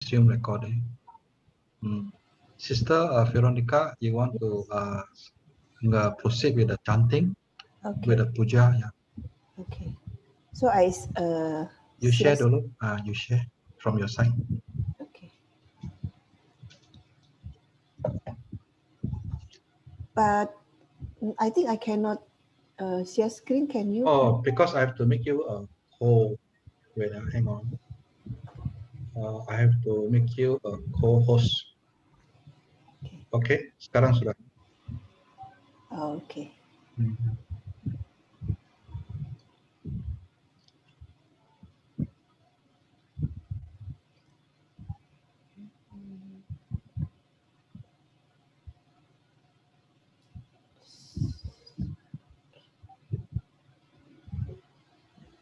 resume recording. Sister Veronica, you want to proceed with the chanting, with the puja? Yeah. Okay. So I you share dulu. You share from your side. Okay. But I think I cannot share screen. Can you? Oh, because I have to make you a whole. Wait, hang on. I have to make you a co-host. Okay, sekarang sudah. Okay.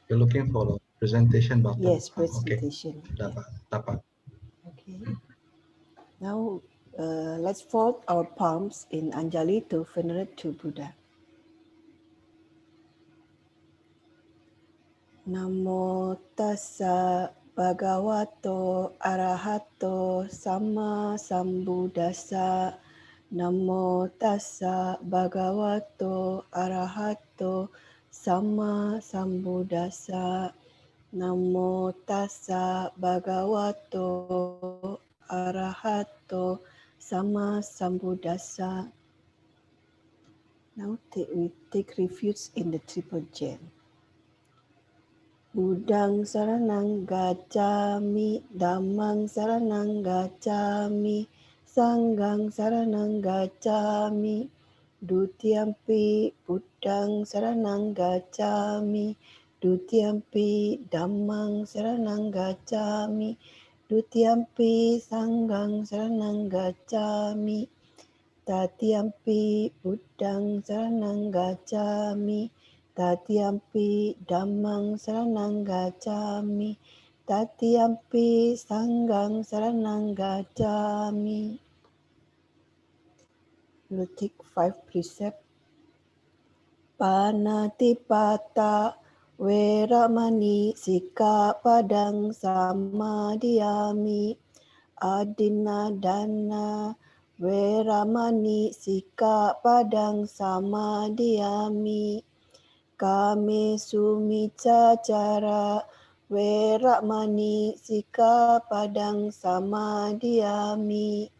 You're looking for the presentation button. Yes, presentation. Okay. Dapat. Okay. Now let's fold our palms in Anjali to venerate to Buddha. Namo tassa bhagavato arahato sama sambuddhassa. Namo tassa bhagavato arahato sama sambuddhassa. Namo tassa bhagavato arahato sama sambuddhassa. Now we take refuge in the triple gem. Buddhang saranang gacchami, Dhammang saranang gacchami, Sanghang saranang gacchami, Dutiyampi Buddhang saranang gacchami, Dutiyampi Dhammang saranang gacchami, Dutiyampi Sanghang saranang gacchami, Tatiyampi Buddhang saranang gacchami, Tatiyampi Dhammang saranang gacchami, Tatiyampi Sanghang saranang gacchami. We'll take 5 precepts. Panatipata Veramani Sikapadang Samadhiyami. Adinadana Veramani Sikapadang Samadhiyami. Kame sumicacara Veramani Sikapadang Samadhiyami.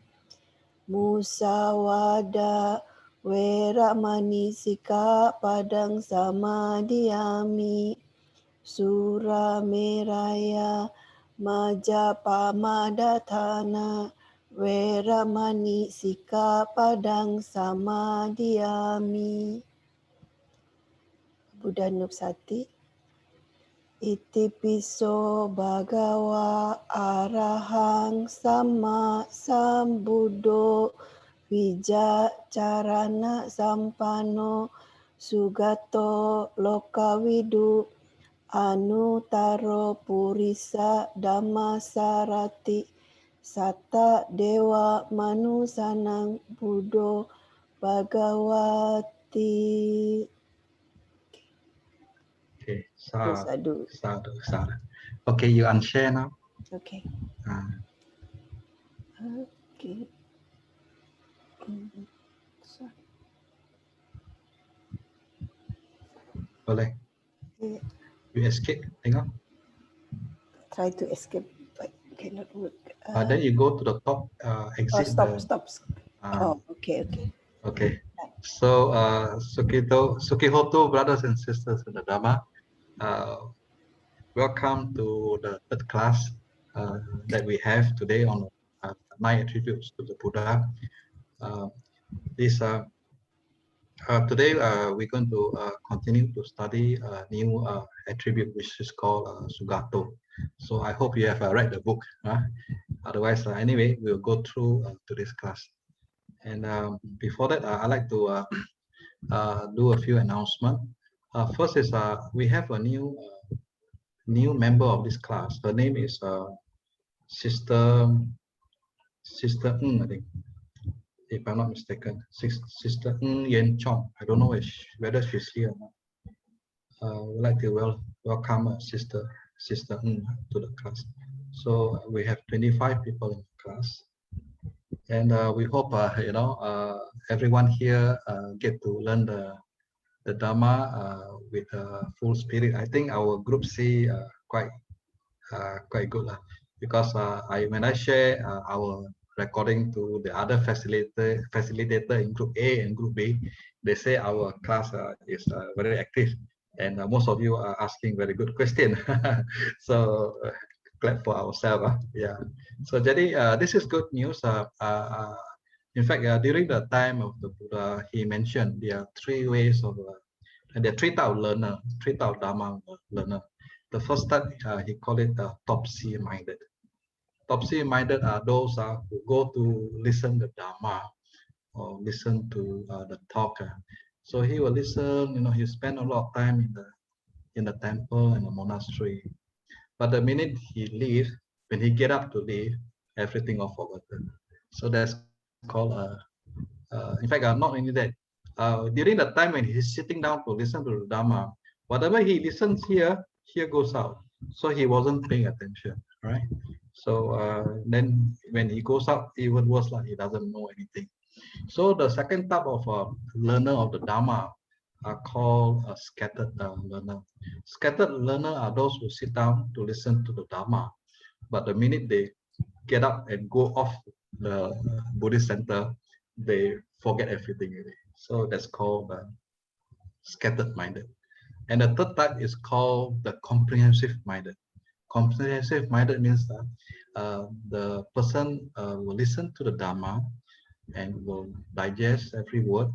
Musawada Veramani Sikapadang Samadhiyami. Surameraya Majapamadatana Veramani Sikapadang Samadhiyami. Buddha Nupsati. Itipiso bhagawa arahang sama sambuddho vijacarana sampano sugato lokawidu anutaro purisa dhammasarati satta dewa manusanang buddho bhagawati. Okay, sadhu. Okay, you unshare now. Okay. Okay. Boleh. Yeah. You escape, tengok. Try to escape, but cannot work. Then you go to the top, exit. Stop. Okay. Okay. So, Sukihoto, brothers and sisters in the Dhamma, welcome to the third class that we have today on 9 attributes to the Buddha. Today we're going to continue to study a new attribute which is called Sugato. So I hope you have read the book. Otherwise, anyway, we'll go through today's class. And before that, I'd like to do a few announcements. First is we have a new member of this class. Her name is Sister Ng, I think, if I'm not mistaken. Sister Ng Yen Chong. I don't know whether she's here or not. We'd like to welcome Sister Ng to the class. So we have 25 people in class, and we hope everyone here get to learn the Dhamma with full spirit. I think our group C quite good because when I share our recording to the other facilitator in group A and group B, they say our class is very active, and most of you are asking very good question. So glad for ourselves. Yeah. So jadi this is good news. In fact, during the time of the Buddha, he mentioned there are three ways of there are three type of learner, three type of Dhamma learner. The first type, he called it topsy-minded. Topsy-minded are those who go to listen to Dhamma or listen to the talk. So he will listen. He spend a lot of time in the temple and the monastery. But the minute he leave, when he get up to leave, everything all forgotten. So that's called in fact, not only that, during the time when he's sitting down to listen to the Dhamma, whatever he listens here goes out. So he wasn't paying attention, right? So then when he goes out, even worse, like he doesn't know anything. So the second type of learner of the Dhamma are called a scattered learner. Scattered learner are those who sit down to listen to the Dhamma, but the minute they get up and go off the Buddhist center, they forget everything already. So that's called scattered minded. And the third type is called the comprehensive minded. Comprehensive minded means that the person will listen to the Dhamma and will digest every word.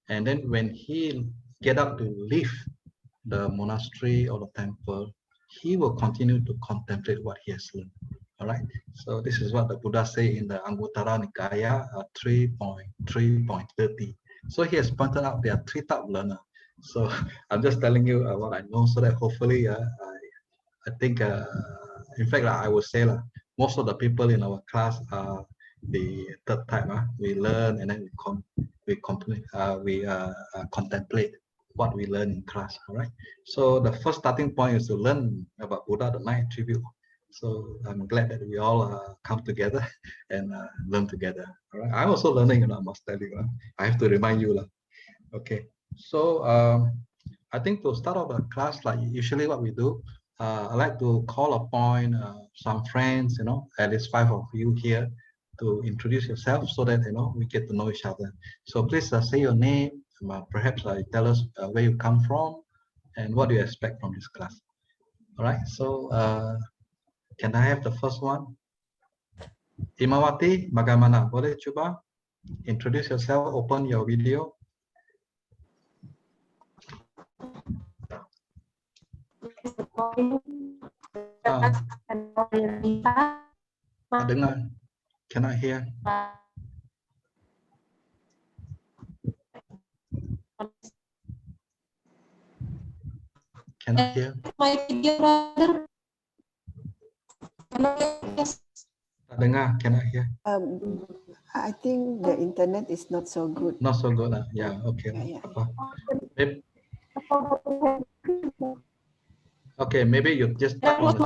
And then when he get up to leave the monastery or the temple, he will continue to contemplate what he has learned. All right. So this is what the Buddha say in the Anguttara Nikaya 3.3.30. So he has pointed out there are three type of learner. So I'm just telling you what I know, so that hopefully I think in fact I would say most of the people in our class are the third type. We learn and then we contemplate what we learn in class. All right. So the first starting point is to learn about Buddha, the 9 attributes. So I'm glad that we all come together and learn together. All right. I'm also learning, I must tell you. I have to remind you. Okay. So I think to start off the class, like usually what we do, I like to call upon some friends, at least 5 of you here, to introduce yourself so that we get to know each other. So please say your name, perhaps tell us where you come from and what do you expect from this class. All right. So can I have the first one? Imawati, bagaimana? Boleh coba introduce yourself, open your video. Dengar? Cannot hear. Cannot hear. My video, brother. Dengar, cannot hear. I think the internet is not so good. Not so good. Yeah, okay. Yeah. Okay, maybe you just type on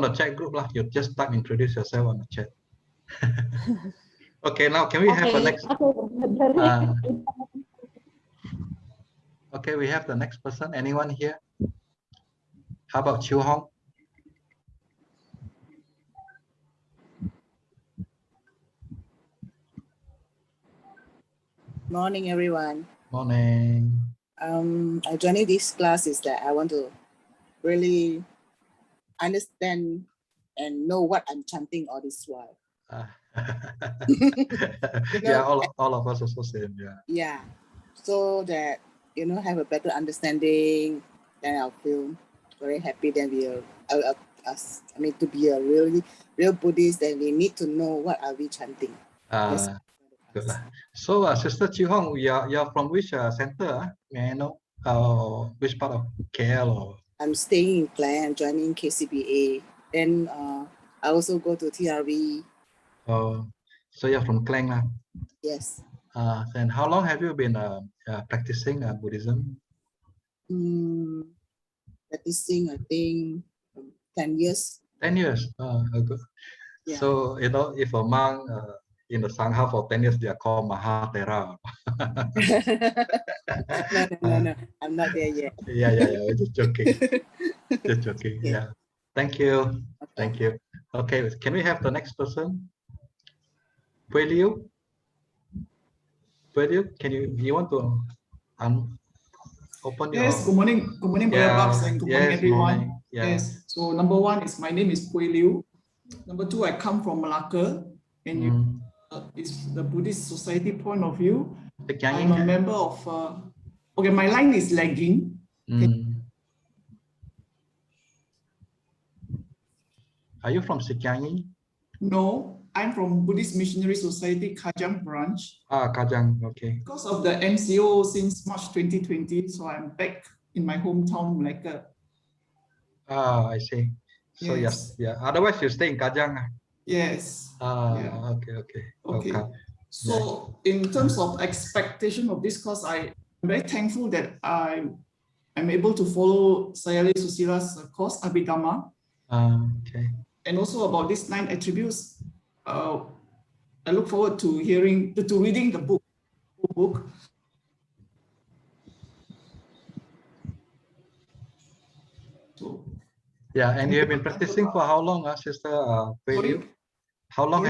the chat group. You just introduce yourself on the chat. Okay, now can we have the next? Okay, we have the next person. Anyone here? How about Chiu Hong? Morning, everyone. Morning. I joined this class is that I want to really understand and know what I'm chanting all this while. Yeah, all of us also same. Yeah. Yeah, so that have a better understanding, then I'll feel very happy. Then to be a real Buddhist, then we need to know what are we chanting. Yes. Good. So, Sister Chiu Hong, you're from which center? May I know? Which part of KL? Or? I'm staying in Klang. I'm joining KCBA. Then I also go to TRV. Oh, so you're from Klang, lah? Yes. And how long have you been practicing Buddhism? Practicing, I think, 10 years. 10 years. Good. Yeah. So, you know, if a monk in the Sangha for 10 years, they are called Mahatera. No. I'm not there yet. Yeah. Just joking. Just joking. Okay. Yeah. Thank you. Okay. Thank you. Okay. Can we have the next person? Pui Liu? Pui Liu, you want to open your... Yes, good morning. Good morning, Brother Yeah, Babs, and good morning, yes, everyone. morning. Yeah. Yes. So number one is my name is Pui Liu. Number two, I come from Malacca, and it's the Buddhist Society point of view. I'm a member of. Okay, my line is lagging. Are you from Sikyangi? No, I'm from Buddhist Missionary Society Kajang branch. Kajang, okay. Because of the MCO since March 2020, so I'm back in my hometown, Malacca. I see. So yes, yeah. Otherwise, you stay in Kajang. Yes. Okay. Okay. So in terms of expectation of this course, I'm very thankful that I'm able to follow Sayali Susila's course, Abhidhamma. Okay. And also about these 9 attributes, I look forward to reading the book. So, yeah, and you have been practicing for how long, Sister Pui Liu? How long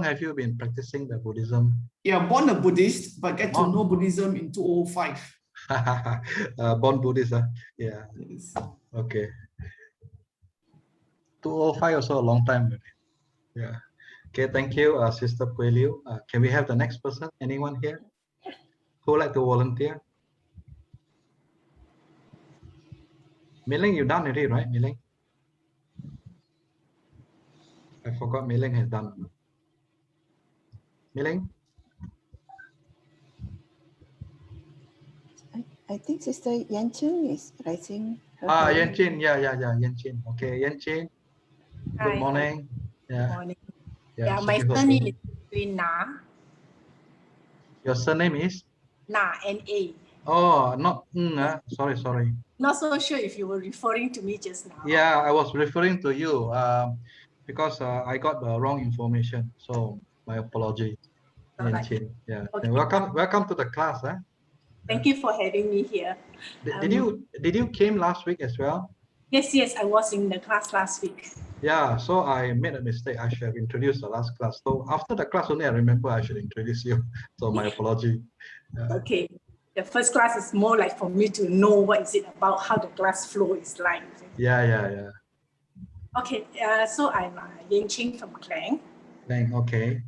have you been practicing the Buddhism? Yeah, born a Buddhist, but get to know Buddhism in 2005. Born Buddhist, yeah. Yes. Okay. 205 also a long time. Yeah. Okay, thank you, Sister Pui Liu. Can we have the next person? Anyone here who would like to volunteer? Miling, you done already, right, Miling? I forgot Miling has done. Miling? I think Sister Yanchen is raising her hand. Yanchin, yeah, Yanchin. Okay, Yanchin. Good morning. Yeah. Morning. Yeah, My surname is Na. Your surname is? Na, N-A. Oh, not sorry. Not so sure if you were referring to me just now. Yeah, I was referring to you because I got the wrong information. So my apology. Yanchin. Yeah. Okay. Welcome to the class. Thank you for having me here. Did you came last week as well? Yes, I was in the class last week. Yeah, so I made a mistake. I should have introduced the last class. So after the class only, I remember I should introduce you. So my apology. Okay. The first class is more like for me to know what is it about, how the class flow is like. Yeah. Okay, so I'm Yen Ching from Klang. Okay.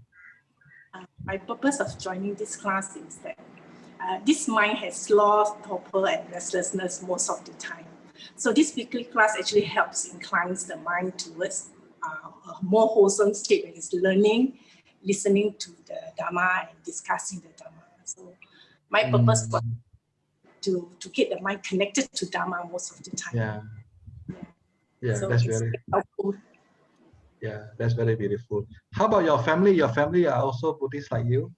My purpose of joining this class is that this mind has sloth, torpor, and restlessness most of the time. So this weekly class actually helps inclines the mind towards a more wholesome state when it's learning, listening to the Dhamma, and discussing the Dhamma. So my purpose was to get the mind connected to Dhamma most of the time. Yeah, so that's it's very helpful. Yeah, that's very beautiful. How about your family? Your family are also Buddhist like you?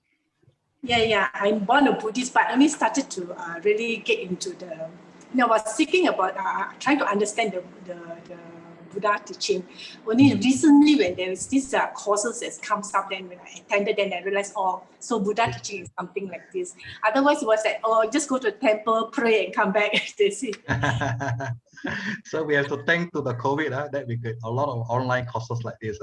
Yeah. I'm born a Buddhist, but I only started to really get into the. I was thinking about trying to understand the Buddha teaching. Only recently, when there is this courses that comes up, then when I attended, then I realized, so Buddha teaching is something like this. Otherwise, it was like, just go to the temple, pray, and come back. That's it. So we have to thank to the COVID that we get a lot of online courses like this.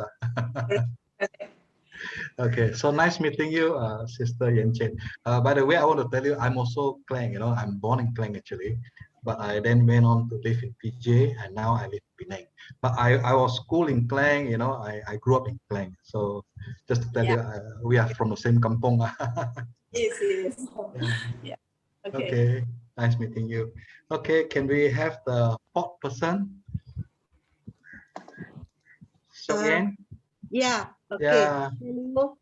Okay, so nice meeting you, Sister Yen Chen. By the way, I want to tell you, I'm also Klang. I'm born in Klang actually, but I then went on to live in PJ, and now I live in Penang. But I was schooled in Klang. I grew up in Klang. So just to tell you, we are from the same kampong. Yes. Yeah. Okay. Nice meeting you. Okay, can we have the fourth person? Seok Yen? Yeah. Okay. Hello.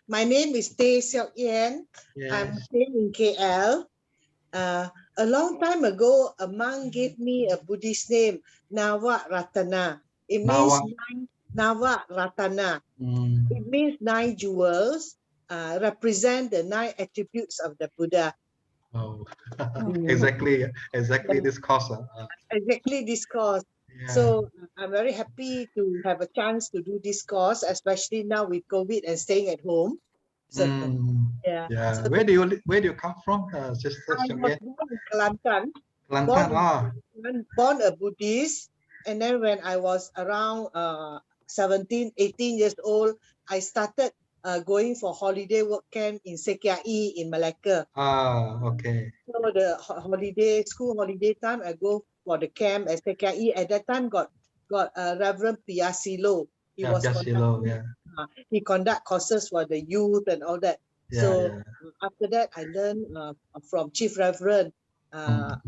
My name is Teh Seok Yen. Yes. I'm staying in KL. A long time ago, a monk gave me a Buddhist name, Nawa Ratana. It means Nawa Ratana. It means 9 jewels, represent the 9 attributes of the Buddha. Oh, exactly this course. Exactly this course. Yeah. So I'm very happy to have a chance to do this course, especially now with COVID and staying at home. So yeah. So Where do you come from, Sister I was Chongye? born in Kelantan. Kelantan. Born a Buddhist, and then when I was around 17, 18 years old, I started going for holiday work camp in CKI in Malacca. Okay. So the school holiday time, I go for the camp at CKI. At that time, got Reverend Piasilo. He was he conduct courses for the youth and all that. So after that, I learned from Chief Reverend.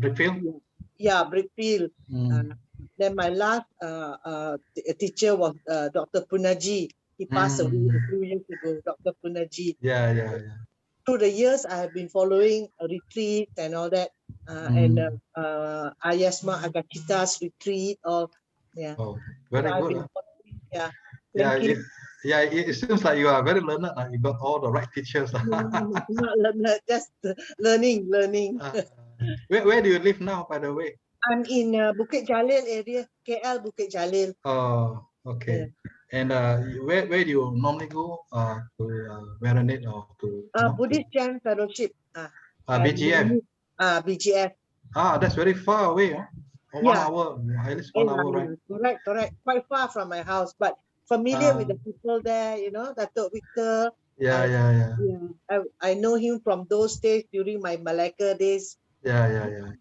Brickfield? Yeah, Brickfield. Then my last teacher was Dr. Punaji. He passed away a few years ago, Dr. Punaji. Through the years, I have been following a retreat and all that, and Ayasma Agachita's retreat. Very good. Thank you. It seems like you are very learned. You got all the right teachers. Not learned, just learning. Where do you live now, by the way? I'm in Bukit Jalil area, KL Bukit Jalil. Oh, okay. And where do you normally go to marinate or to Buddhist Jan Fellowship. BGF. BGF. That's very far away. 1 hour, at least 1 hour, right? Correct. Quite far from my house, but familiar with the people there. Dato' Victor. I know him from those days during my Malacca days. Yeah.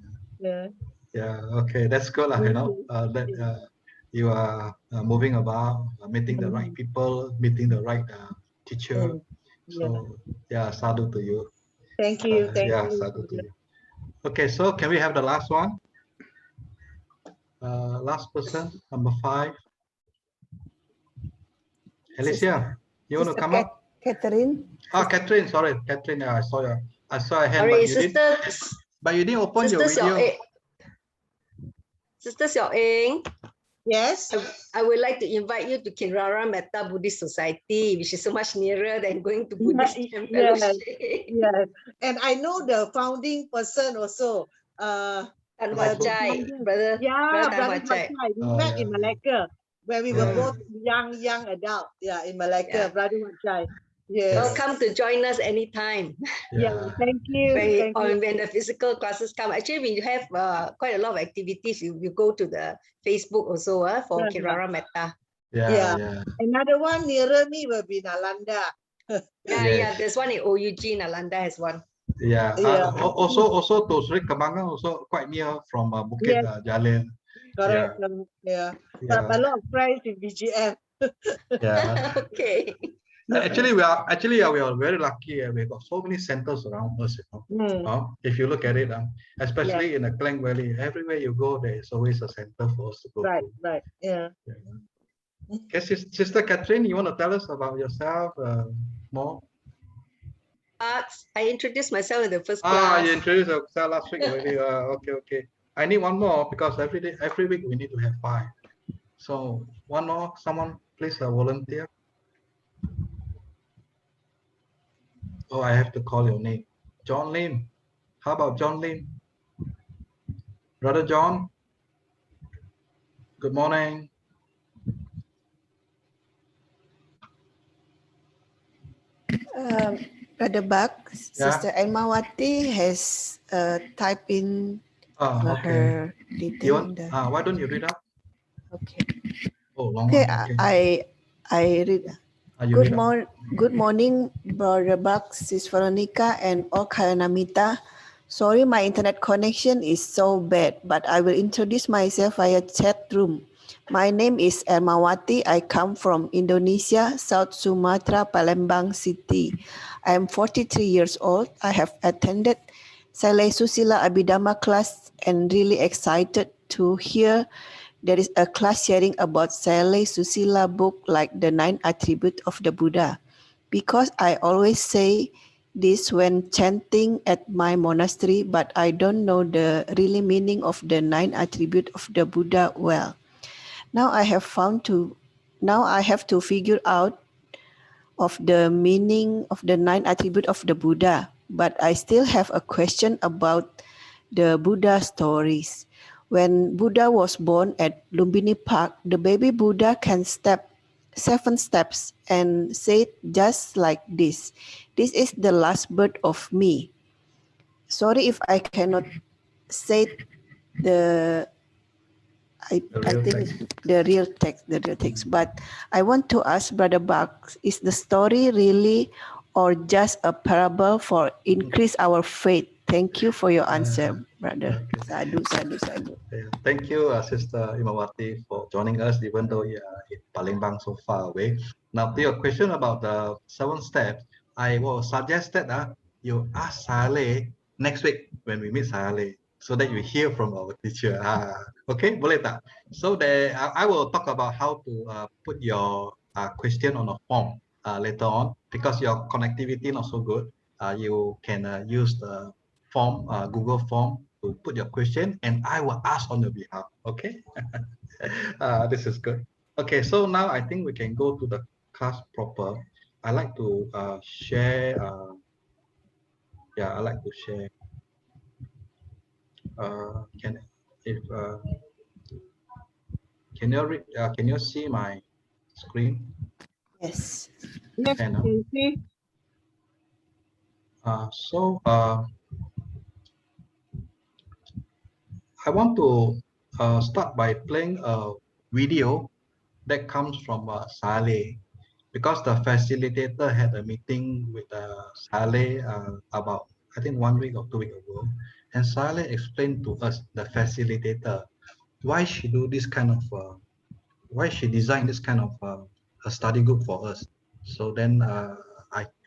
Okay, that's good. That you are moving about, meeting the right people, meeting the right teacher. So sadhu to you. Thank you. Sadhu to you. Okay, so can we have the last one? Last person, number 5. Alicia, you want to come up? Catherine. Catherine, sorry. Catherine, I saw a hand, but you didn't open your video. Sister Xiao Eng. Yes. I would like to invite you to Kinrara Metta Buddhist Society, which is so much nearer than going to Buddhist Fellowship. Yes. And I know the founding person also. Tan Hua Chai, brother. Brother Chai. We met in Malacca when we were both young adult. In Malacca, Brother Chai. Yes. Welcome to join us anytime. Thank you. When the physical classes come, actually we have quite a lot of activities. You go to the Facebook also for Kirara Metta. Another one nearer me will be Nalanda. There's one in OUG. Nalanda has one. Also to Sri Kembangan, also quite near from Bukit Jalil. Correct. But a lot of friends in BGF. Okay. Actually, we are very lucky. We got so many centers around us. If you look at it, especially in the Klang Valley, everywhere you go, there is always a center for us to go. Right. Okay, Sister Catherine, you want to tell us about yourself more? I introduced myself in the first class. You introduced yourself last week already. Okay. I need one more because every week we need to have 5. So one more, someone please volunteer. I have to call your name. John Lim. How about John Lim? Brother John. Good morning. Brother Bak, Sister Elmawati has typed in her detail. Why don't you read out? Okay. Long okay, one. I read. Good morning, Brother Bak, Sis Veronica, and all Kayanamita. Sorry, my internet connection is so bad, but I will introduce myself via chat room. My name is Ermawati. I come from Indonesia, South Sumatra, Palembang City. I am 43 years old. I have attended Saleh Susila Abhidhamma class and really excited to hear there is a class sharing about Saleh Susila book like the 9 attributes of the Buddha. Because I always say this when chanting at my monastery, but I don't know the really meaning of the 9 attributes of the Buddha well. Now I have to figure out of the meaning of the 9 attributes of the Buddha, but I still have a question about the Buddha stories. When Buddha was born at Lumbini Park, the baby Buddha can step 7 steps and said just like this, "This is the last birth of me." Sorry if I cannot say the I think the real text, but I want to ask Brother Bach, is the story really or just a parable for increase our faith? Thank you for your answer, brother. Okay. Sadhu, sadhu, sadhu. Yeah. Thank you, Sister Imawati, for joining us, even though you are in Palembang so far away. Now, to your question about the 7 steps, I will suggest that you ask Saleh next week when we meet Saleh, so that you hear from our teacher. Okay, boleh tak? So I will talk about how to put your question on a form later on, because your connectivity not so good. You can use the form, Google form, to put your question, and I will ask on your behalf. Okay. This is good. Okay, so now I think we can go to the class proper. I like to share. I like to share. Can you read? Can you see my screen? Yes. Yes, Can, can see. I want to start by playing a video that comes from Saleh, because the facilitator had a meeting with Saleh about, I think, 1 week or 2 weeks ago, and Saleh explained to us, the facilitator, why she do this kind of why she designed this kind of a study group for us. So then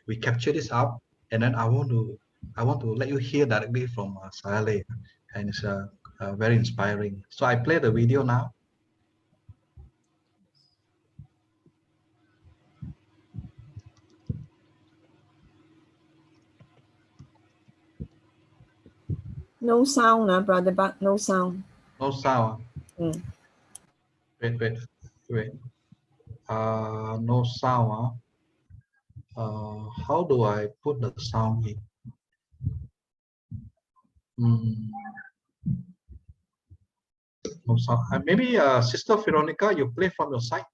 we capture this up, and then I want to let you hear directly from Saleh, and it's very inspiring. So I play the video now. No sound, Brother Buck, no sound. No sound. Mm. Wait. No sound. How do I put the sound in? No sound. Maybe Sister Veronica, you play from your side.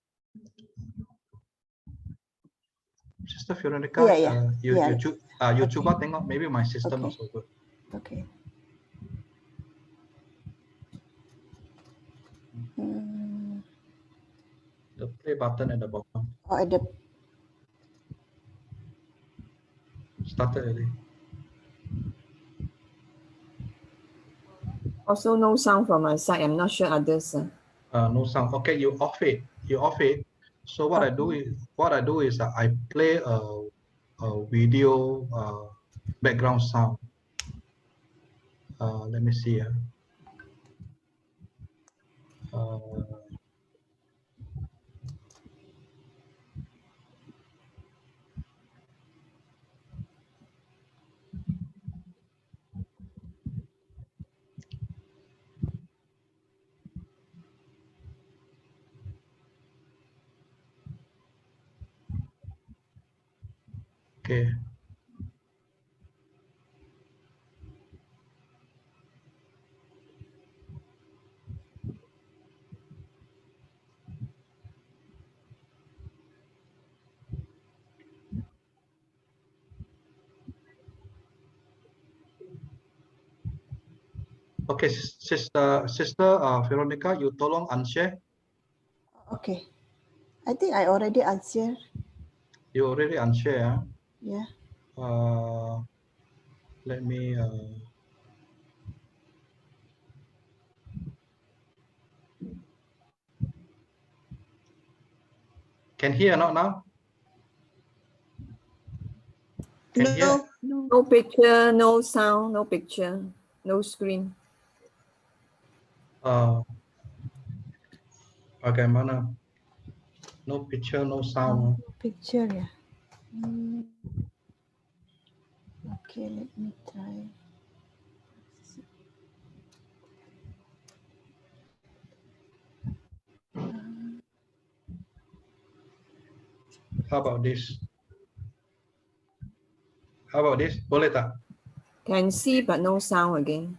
Sister Veronica, you cuba tengok, maybe my system not so good. Okay. The play button at the bottom. Oh, at the Started already. Also no sound from my side. I'm not sure others. No sound. Okay, you off it. So what I do is I play a video background sound. Let me see. Okay. Okay, Sister Veronica, you tolong unshare. Okay. I think I already answered. You already unshare. Yeah. Let me. Can hear not now? Can hear? No picture, no sound, no picture, no screen. Bagaimana? No picture, no sound. No picture, yeah. Okay, let me try. How about this? Boleh tak? Can see but no sound again.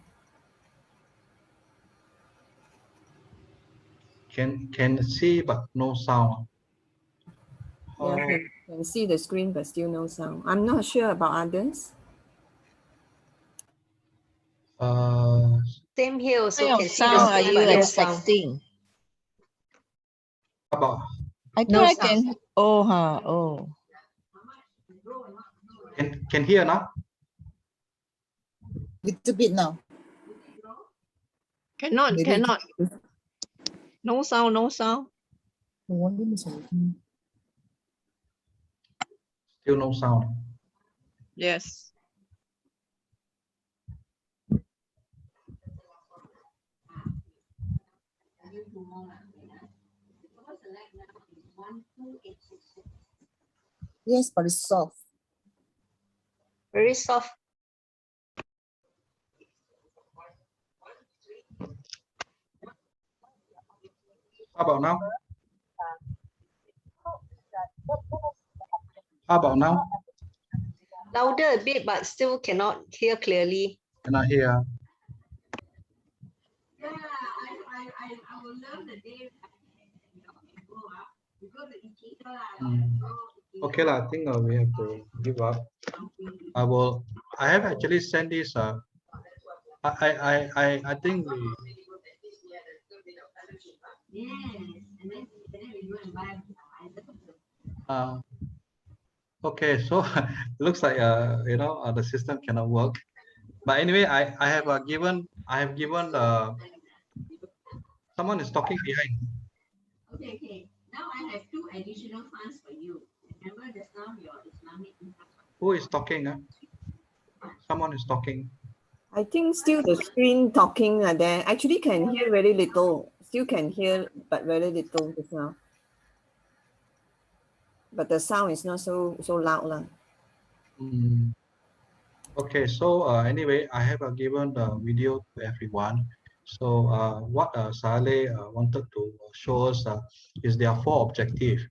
Can see but no sound. Yeah, can see the screen but still no sound. I'm not sure about others. Same here also. What kind Can of see the sound are screen you but no sound. expecting? About I think No I sound. can. Oh, huh. Oh. can hear now? Little bit now. Cannot, Maybe cannot. No sound, no sound. Still no sound. Yes. yes, but it's soft. Very soft. How about now? How about now? Louder a bit, but still cannot hear clearly. Cannot hear. Okay, I think we have to give up. I have actually sent this. I think we. Okay, so it looks like the system cannot work. But anyway, I have given someone is talking behind. Okay. Now I have 2 additional funds for you. Remember just now your Islamic infrastructure. Who is talking? Someone is talking. I think still the screen talking there. Actually can hear very little. Still can hear, but very little just now. But the sound is not so loud. Okay, so anyway, I have given the video to everyone. So what Saleh wanted to show us is there are 4 objectives.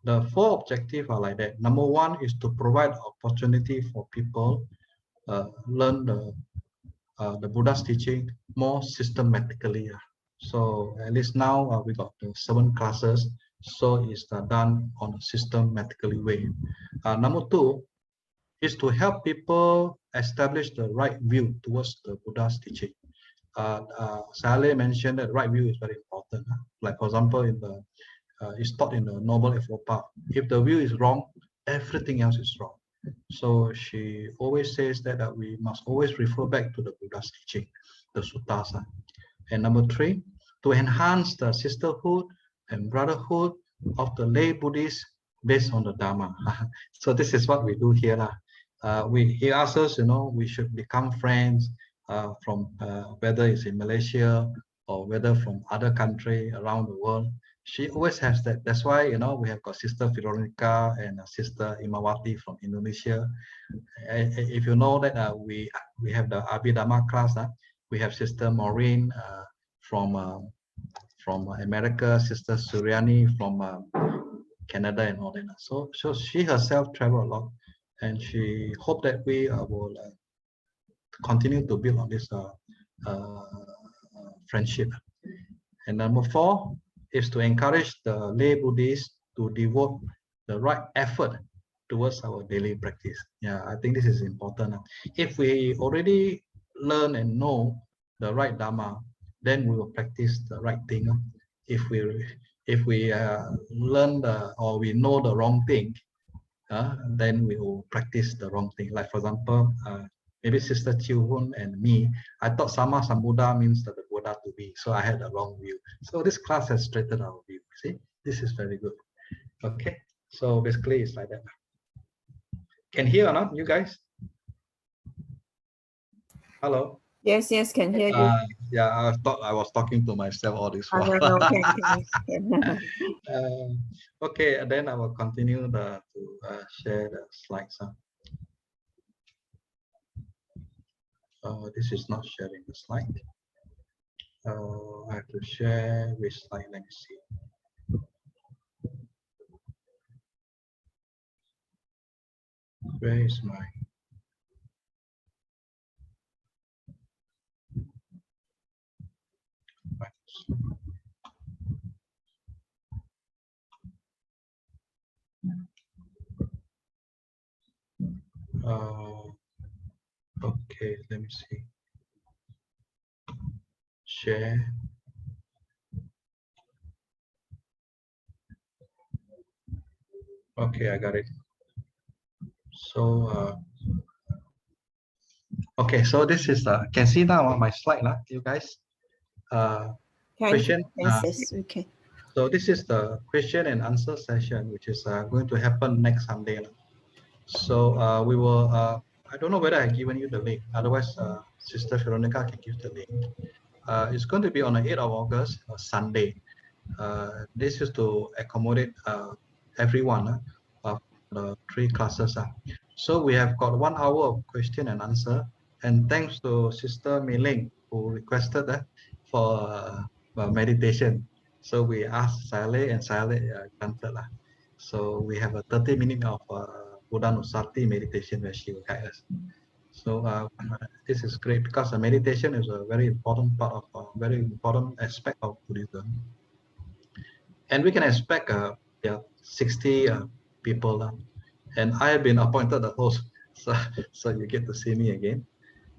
The 4 objectives are like that. Number 1 is to provide opportunity for people learn the Buddha's teaching more systematically. So at least now we got 7 classes. So it's done on a systematically way. Number 2 is to help people establish the right view towards the Buddha's teaching. Saleh mentioned that right view is very important. Like for example, in the it's taught in the Noble Eightfold Path. If the view is wrong, everything else is wrong. So she always says that we must always refer back to the Buddha's teaching, the suttas. And number 3, to enhance the sisterhood and brotherhood of the lay Buddhists based on the Dhamma. So this is what we do here. He asks us, we should become friends from whether it's in Malaysia or whether from other country around the world. She always has that. That's why, we have got Sister Veronica and Sister Imawati from Indonesia. If you know that we have the Abhidhamma class, we have Sister Maureen from America, Sister Suryani from Canada and all that. So she herself traveled a lot, and she hoped that we will continue to build on this friendship. And number 4 is to encourage the lay Buddhists to devote the right effort towards our daily practice. Yeah, I think this is important. If we already learn and know the right Dhamma, then we will practice the right thing. If we learn or we know the wrong thing, then we will practice the wrong thing. Like for example, maybe Sister Chiu Hun and me, I thought Sama Sambuddha means that the Buddha to be, so I had a wrong view. So this class has straightened our view. See, this is very good. Okay, so basically it's like that. Can hear or not, you guys? Hello. Yes, can hear you. Yeah, I thought I was talking to myself all this while. No, can. Okay, then I will continue to share the slides. This is not sharing the slide. I have to share which slide. Let me see. Where is my? Okay, let me see. Share. Okay, I got it. So okay, so this is can see now on my slide now, you guys. Question. Yes, okay. So this is the question and answer session, which is going to happen next Sunday. So we will. I don't know whether I've given you the link. Otherwise, Sister Veronica can give the link. It's going to be on the 8th of August, Sunday. This is to accommodate everyone. The 3 classes. So we have got 1 hour of question and answer. And thanks to Sister Mei-Ling, who requested for meditation. So we asked Saleh, and Saleh granted. So we have a 30 minutes of Buddha Nusati meditation where she will guide us. So this is great because meditation is a very important part of very important aspect of Buddhism. And we can expect 60 people. And I have been appointed the host, so you get to see me again.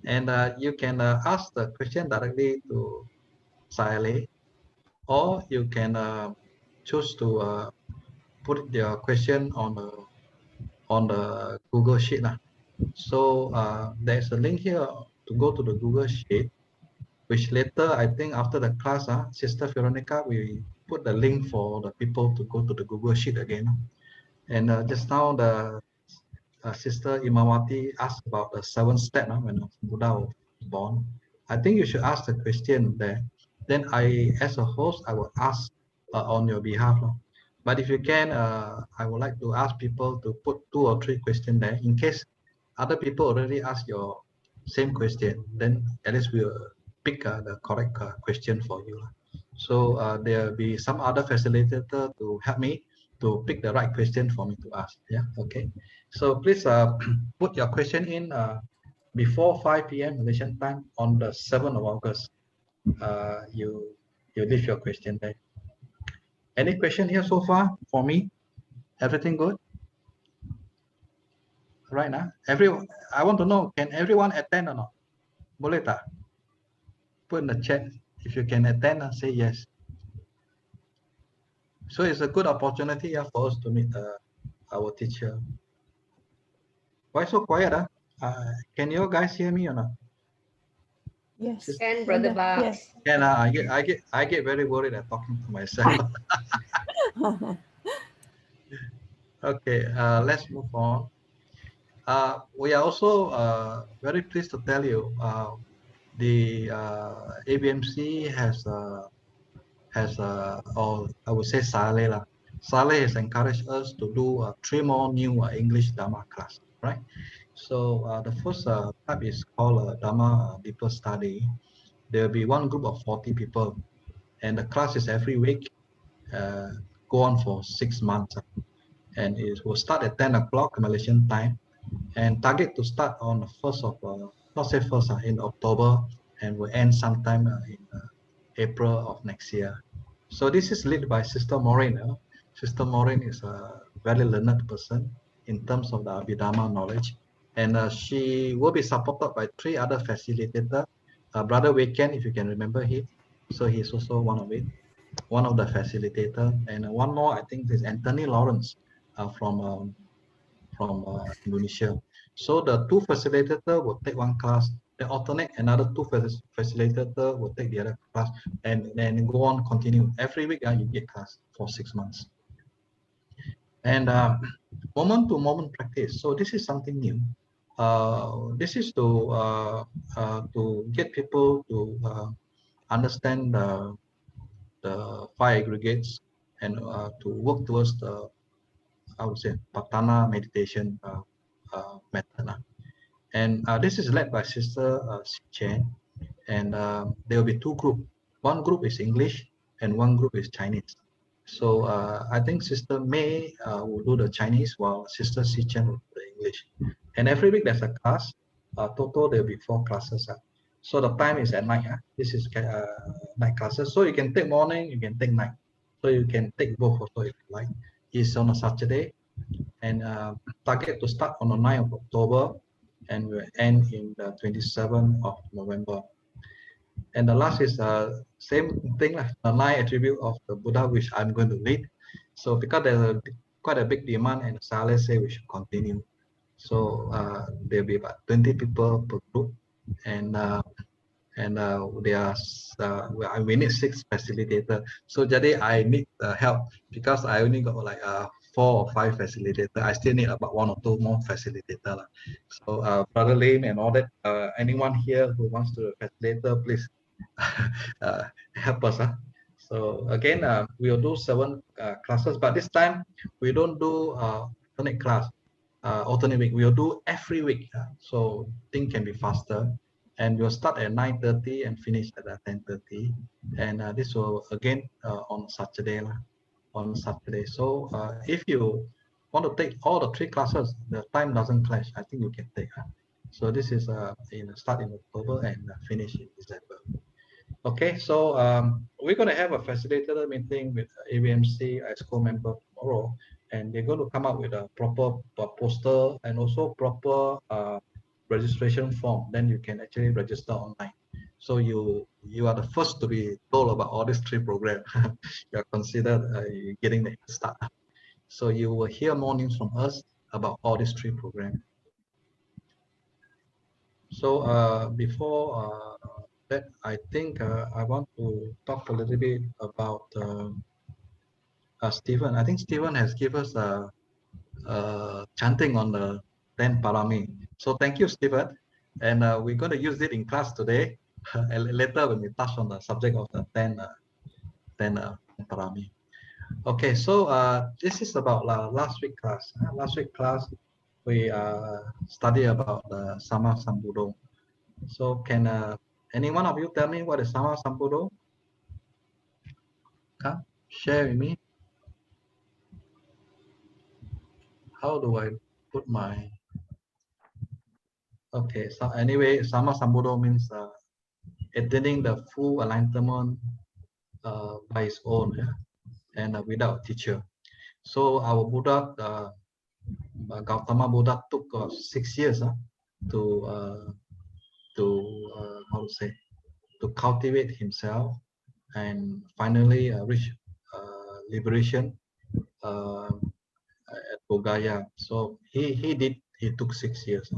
And you can ask the question directly to Saleh, or you can choose to put your question on the Google Sheet. So there's a link here to go to the Google Sheet, which later, I think after the class, Sister Veronica, we put the link for the people to go to the Google Sheet again. And just now, the Sister Imawati asked about the 7th step when Buddha was born. I think you should ask the question there. Then I, as a host, I will ask on your behalf. But if you can, I would like to ask people to put 2 or 3 questions there in case other people already asked your same question. Then at least we'll pick the correct question for you. So there'll be some other facilitator to help me to pick the right question for me to ask. Yeah, okay. So please put your question in before 5 p.m. Malaysian time on the 7th of August. You leave your question there. Any question here so far for me? Everything good? Right now, everyone. I want to know, can everyone attend or not? Boleh tak? Put in the chat if you can attend. Say yes. So it's a good opportunity for us to meet our teacher. Why so quiet? Can you guys hear me or not? Yes. And Brother Box. Yes. And I get very worried at talking to myself. Okay, let's move on. We are also very pleased to tell you the AVMC has or I would say Saleh has encouraged us to do 3 more new English Dhamma class, right? So the first type is called Dhamma Deeper Study. There will be 1 group of 40 people, and the class is every week, go on for 6 months, and it will start at 10 o'clock Malaysian time, and target to start on the 1st of not say first in October, and will end sometime in April of next year. So this is led by Sister Maureen. Sister Maureen is a very learned person in terms of the Abhidhamma knowledge, and she will be supported by 3 other facilitators. Brother Weekend, if you can remember him, so he's also one of the facilitators, and one more, I think, is Anthony Lawrence from Indonesia. So the 2 facilitators will take 1 class, they alternate, another 2 facilitators will take the other class, and then go on, continue. Every week you get class for 6 months. And moment-to-moment practice. So this is something new. This is to get people to understand the 5 aggregates and to work towards the, I would say, Patana meditation method. And this is led by Sister Chen, and there will be 2 groups. 1 group is English and 1 group is Chinese. So I think Sister May will do the Chinese while Sister Chen will do the English. And every week there's a class. Total there will be 4 classes. So the time is at night. This is night classes. So you can take morning, you can take night. So you can take both also if you like. It's on a Saturday, and target to start on the 9th of October, and will end in the 27th of November. And the last is same thing, the 9 attributes of the Buddha, which I'm going to lead. So because there's quite a big demand, and Saleh say we should continue. So there'll be about 20 people per group, and we need 6 facilitators. So jadi I need help because I only got like 4 or 5 facilitators. I still need about 1 or 2 more facilitators. So Brother Lim and all that, anyone here who wants to facilitator, please help us. So again, we'll do 7 classes, but this time we don't do alternate class, alternate week. We'll do every week, so things can be faster. And we'll start at 9:30 and finish at 10:30. And this will again on Saturday. On Saturday. So if you want to take all the 3 classes, the time doesn't clash. I think you can take. So this is start in October and finish in December. Okay, so we're going to have a facilitator meeting with AVMC as co-member tomorrow, and they're going to come up with a proper poster and also proper registration form. Then you can actually register online. So you are the first to be told about all these 3 programs. You are considered getting the start. So you will hear more news from us about all these 3 programs. So before that, I think I want to talk a little bit about Stephen. I think Stephen has given us chanting on the 10 parami. So thank you, Stephen. And we're going to use it in class today. Later when we touch on the subject of the 10 parami. Okay, so this is about last week class. Last week class, we study about the Sama Sambuddho. So can any one of you tell me what is Sama Sambuddho? Come, share with me. How do I put my... Okay, so anyway, Sama Sambuddho means attaining the full enlightenment by his own, and without teacher. So our Buddha, Gautama Buddha, took 6 years to how to say, to cultivate himself and finally reach liberation at Bodhgaya. So he took 6 years,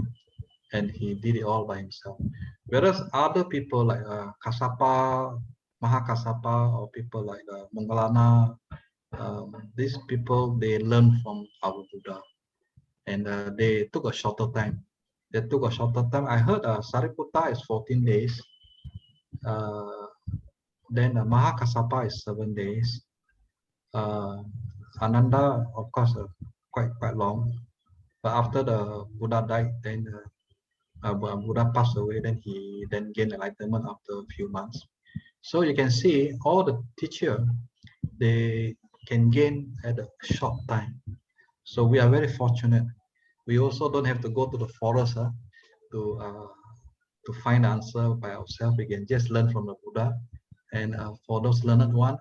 and he did it all by himself. Whereas other people like Kassapa, Mahakassapa, or people like Moggallana, these people, they learn from our Buddha, and they took a shorter time. They took a shorter time. I heard Sariputta is 14 days. Then Mahakassapa is 7 days. Ananda, of course, quite long. But after the Buddha died, then Buddha passed away. Then he gained enlightenment after a few months. So you can see all the teacher, they can gain at a short time. So we are very fortunate. We also don't have to go to the forest to find the answer by ourselves. We can just learn from the Buddha. And for those learned one,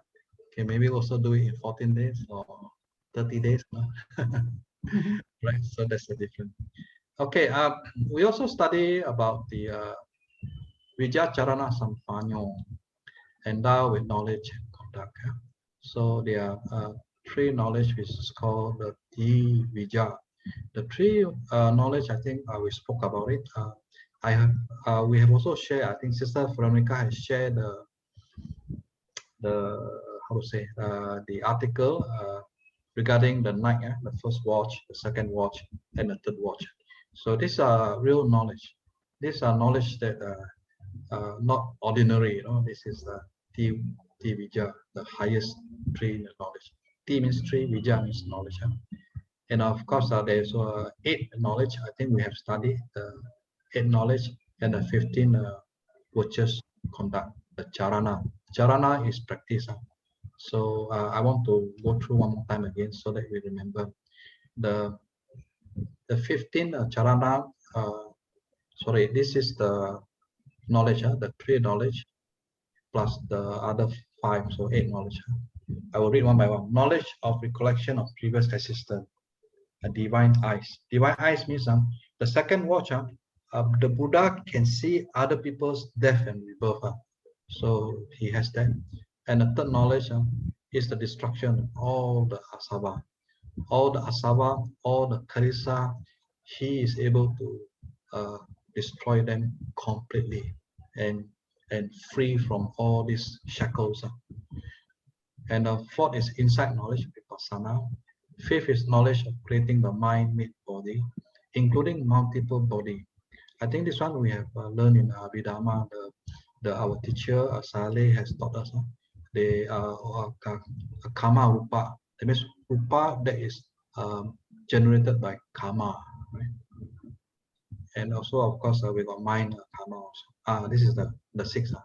can maybe also do it in 14 days or 30 days. No? Right, so that's the difference. Okay, we also study about the Vijacharana Sampanyo, endowed with knowledge and conduct. So there are 3 knowledge which is called the Vija. The 3 knowledge, I think we spoke about it. We have also shared, I think Sister Veronica has shared the article regarding the night, the first watch, the second watch, and the third watch. So these are real knowledge. These are knowledge that not ordinary. You know, this is the Vija, the highest 3 knowledge. T means 3, Vija means knowledge. And of course, there's 8 knowledge. I think we have studied the 8 knowledge and the 15 virtuous conduct, the Charana. Charana is practice. So I want to go through one more time again so that we remember the 15 Charana. Sorry, this is the knowledge, the 3 knowledge plus the other 5, so 8 knowledge. I will read one by one. Knowledge of recollection of previous existence. Divine eyes. Divine eyes means the second watch. The Buddha can see other people's death and rebirth. So he has that. And the third knowledge is the destruction of all the asava. All the asava, all the karisa, he is able to destroy them completely and free from all these shackles. And the fourth is insight knowledge, vipassana. Fifth is knowledge of creating the mind, mid body, including multiple body. I think this one we have learned in Dhamma. Our teacher Saleh has taught us. They karma rupa. That means rupa that is generated by karma, right? And also, of course, we got mind karma also. This is the sixth.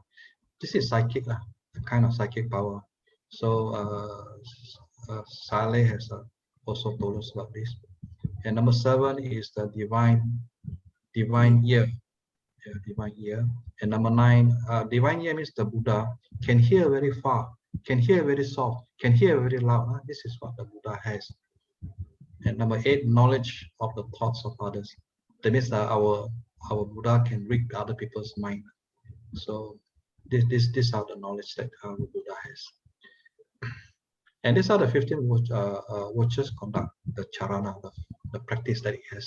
This is psychic, a kind of psychic power. So Saleh has also told us about this. And number 7 is the divine ear. Yeah, divine ear. And number 9, divine ear means the Buddha can hear very far, can hear very soft, can hear very loud. This is what the Buddha has. And number 8, knowledge of the thoughts of others. That means that our Buddha can read other people's mind. So these are the knowledge that our Buddha has. And these are the 15 virtuous conduct, the charana, the practice that he has.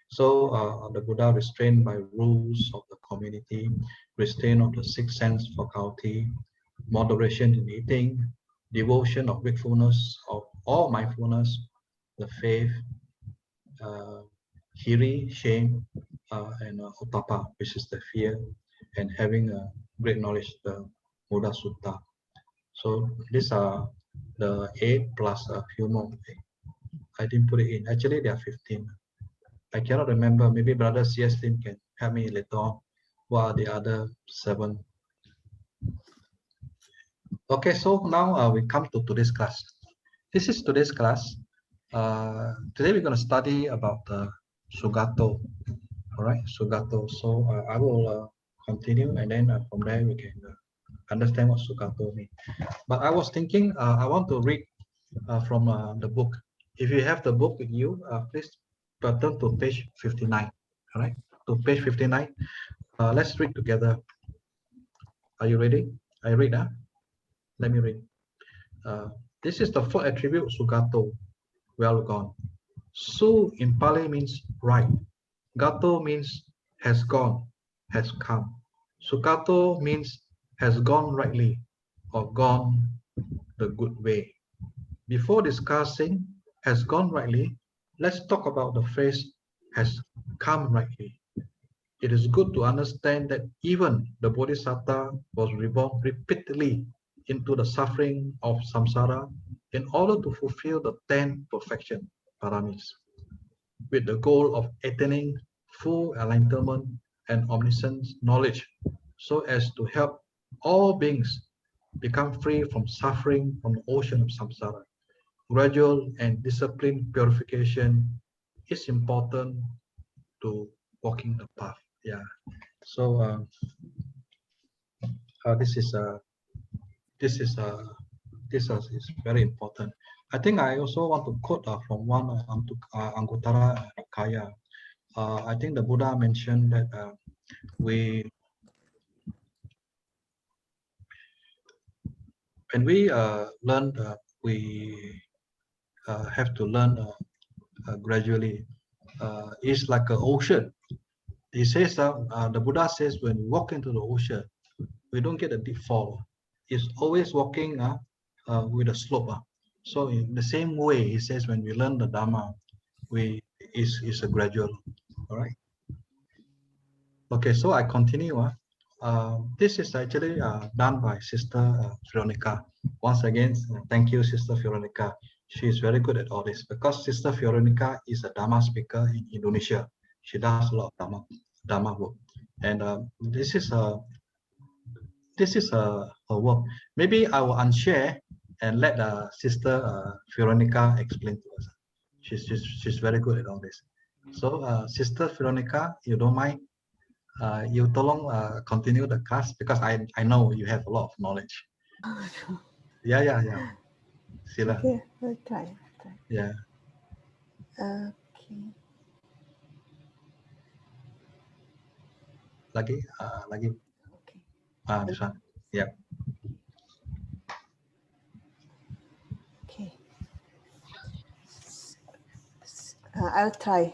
So the Buddha restrained by rules of the community, restraint of the sixth sense faculty, moderation in eating, devotion of wakefulness, of all mindfulness, the faith, hiri, shame, and otapa, which is the fear, and having a great knowledge, the Buddha Sutta. So these are the 8 plus a few more. I didn't put it in. Actually, there are 15. I cannot remember. Maybe Brother CS team can help me later on. What are the other 7? Okay, so now we come to today's class. This is today's class. Today we're going to study about the Sugato. All right, Sugato. So I will continue, and then from there we can understand what Sugato means. But I was thinking, I want to read from the book. If you have the book with you, please turn to page 59. All right, to page 59. Let's read together. Are you ready? I read. Let me read. This is the 4th attribute, Sugato, well gone. Su in Pali means right. Gato means has gone, has come. Sugato means has gone rightly or gone the good way. Before discussing has gone rightly, let's talk about the phrase has come rightly. It is good to understand that even the Bodhisattva was reborn repeatedly into the suffering of samsara in order to fulfill the 10 perfection paramis, with the goal of attaining full enlightenment and omniscient knowledge, so as to help all beings become free from suffering from the ocean of samsara. Gradual and disciplined purification is important to walking the path. Yeah. So this is very important. I think I also want to quote from one Anguttara Nikaya. I think the Buddha mentioned that when we learn, we have to learn gradually. It's like an ocean. He says the Buddha says when we walk into the ocean, we don't get a deep fall. It's always walking with a slope. So in the same way, he says when we learn the Dhamma, it's a gradual. All right. Okay, so I continue. This is actually done by Sister Veronica. Once again, thank you, Sister Veronica. She is very good at all this because Sister Veronica is a Dhamma speaker in Indonesia. She does a lot of Dhamma work, and this is her work. Maybe I will unshare and let Sister Veronica explain to us. She's very good at all this. So Sister Veronica, you don't mind? You tolong continue the class because I know you have a lot of knowledge. Yeah. Sila. Okay, we'll try. Yeah. Okay. lagi, lagi. Okay. This one. Yeah. Okay. I'll try,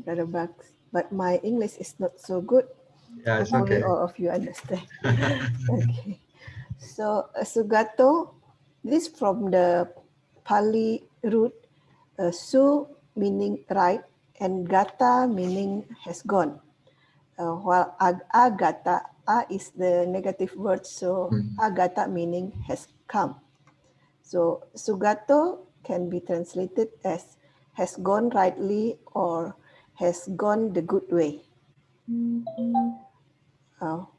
Brother Bugs, but my English is not so good. Yeah, it's Hopefully okay. all of you understand. Okay. So Sugato, this from the Pali root, su meaning right and gata meaning has gone. While agata, is the negative word, so agata meaning has come. So Sugato can be translated as has gone rightly or has gone the good way.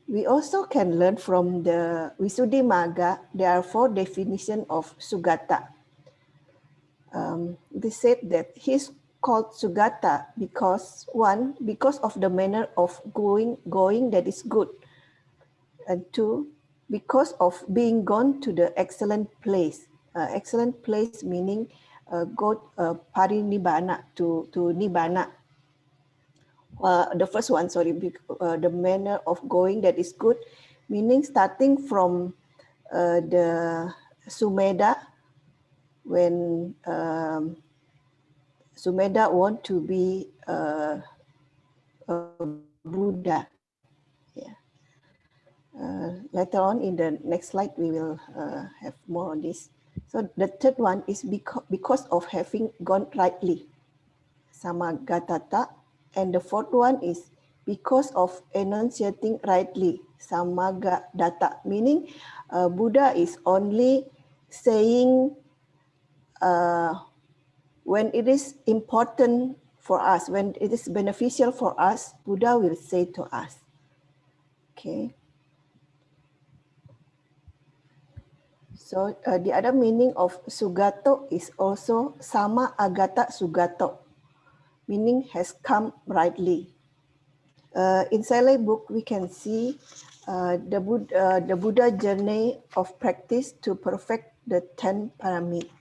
We also can learn from the Visuddhimagga. There are 4 definitions of Sugata. They said that he's called Sugata because because of the manner of going that is good, and 2, because of being gone to the excellent place. Excellent place meaning go parinibbana, to nibbana. The first one, sorry, the manner of going that is good, meaning starting from the Sumedha, when Sumedha want to be a Buddha. Yeah. Later on in the next slide, we will have more on this. So the third one is because of having gone rightly, Samagatata. And the fourth one is because of enunciating rightly, Samagadatta, meaning Buddha is only saying when it is important for us, when it is beneficial for us, Buddha will say to us. Okay. So the other meaning of Sugato is also Sama Agata Sugato, meaning has come rightly. In Saleh book, we can see the Buddha journey of practice to perfect the 10 paramita.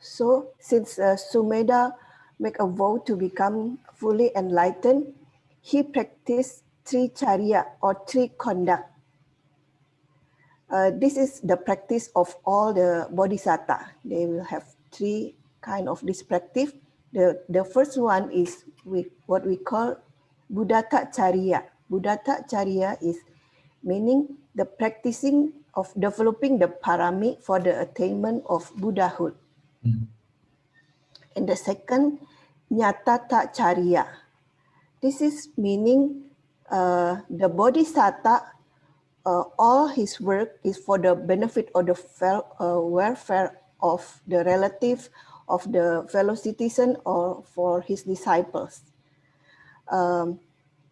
So since Sumedha make a vow to become fully enlightened, he practiced 3 charya or 3 conduct. This is the practice of all the bodhisattva. They will have 3 kind of this practice. The first one is what we call Buddhata Charya. Buddhata Charya is meaning the practicing of developing the parami for the attainment of Buddhahood. And the second, Nyatata Charya. This is meaning the bodhisattva, all his work is for the benefit or the welfare of the relative, of the fellow citizen, or for his disciples.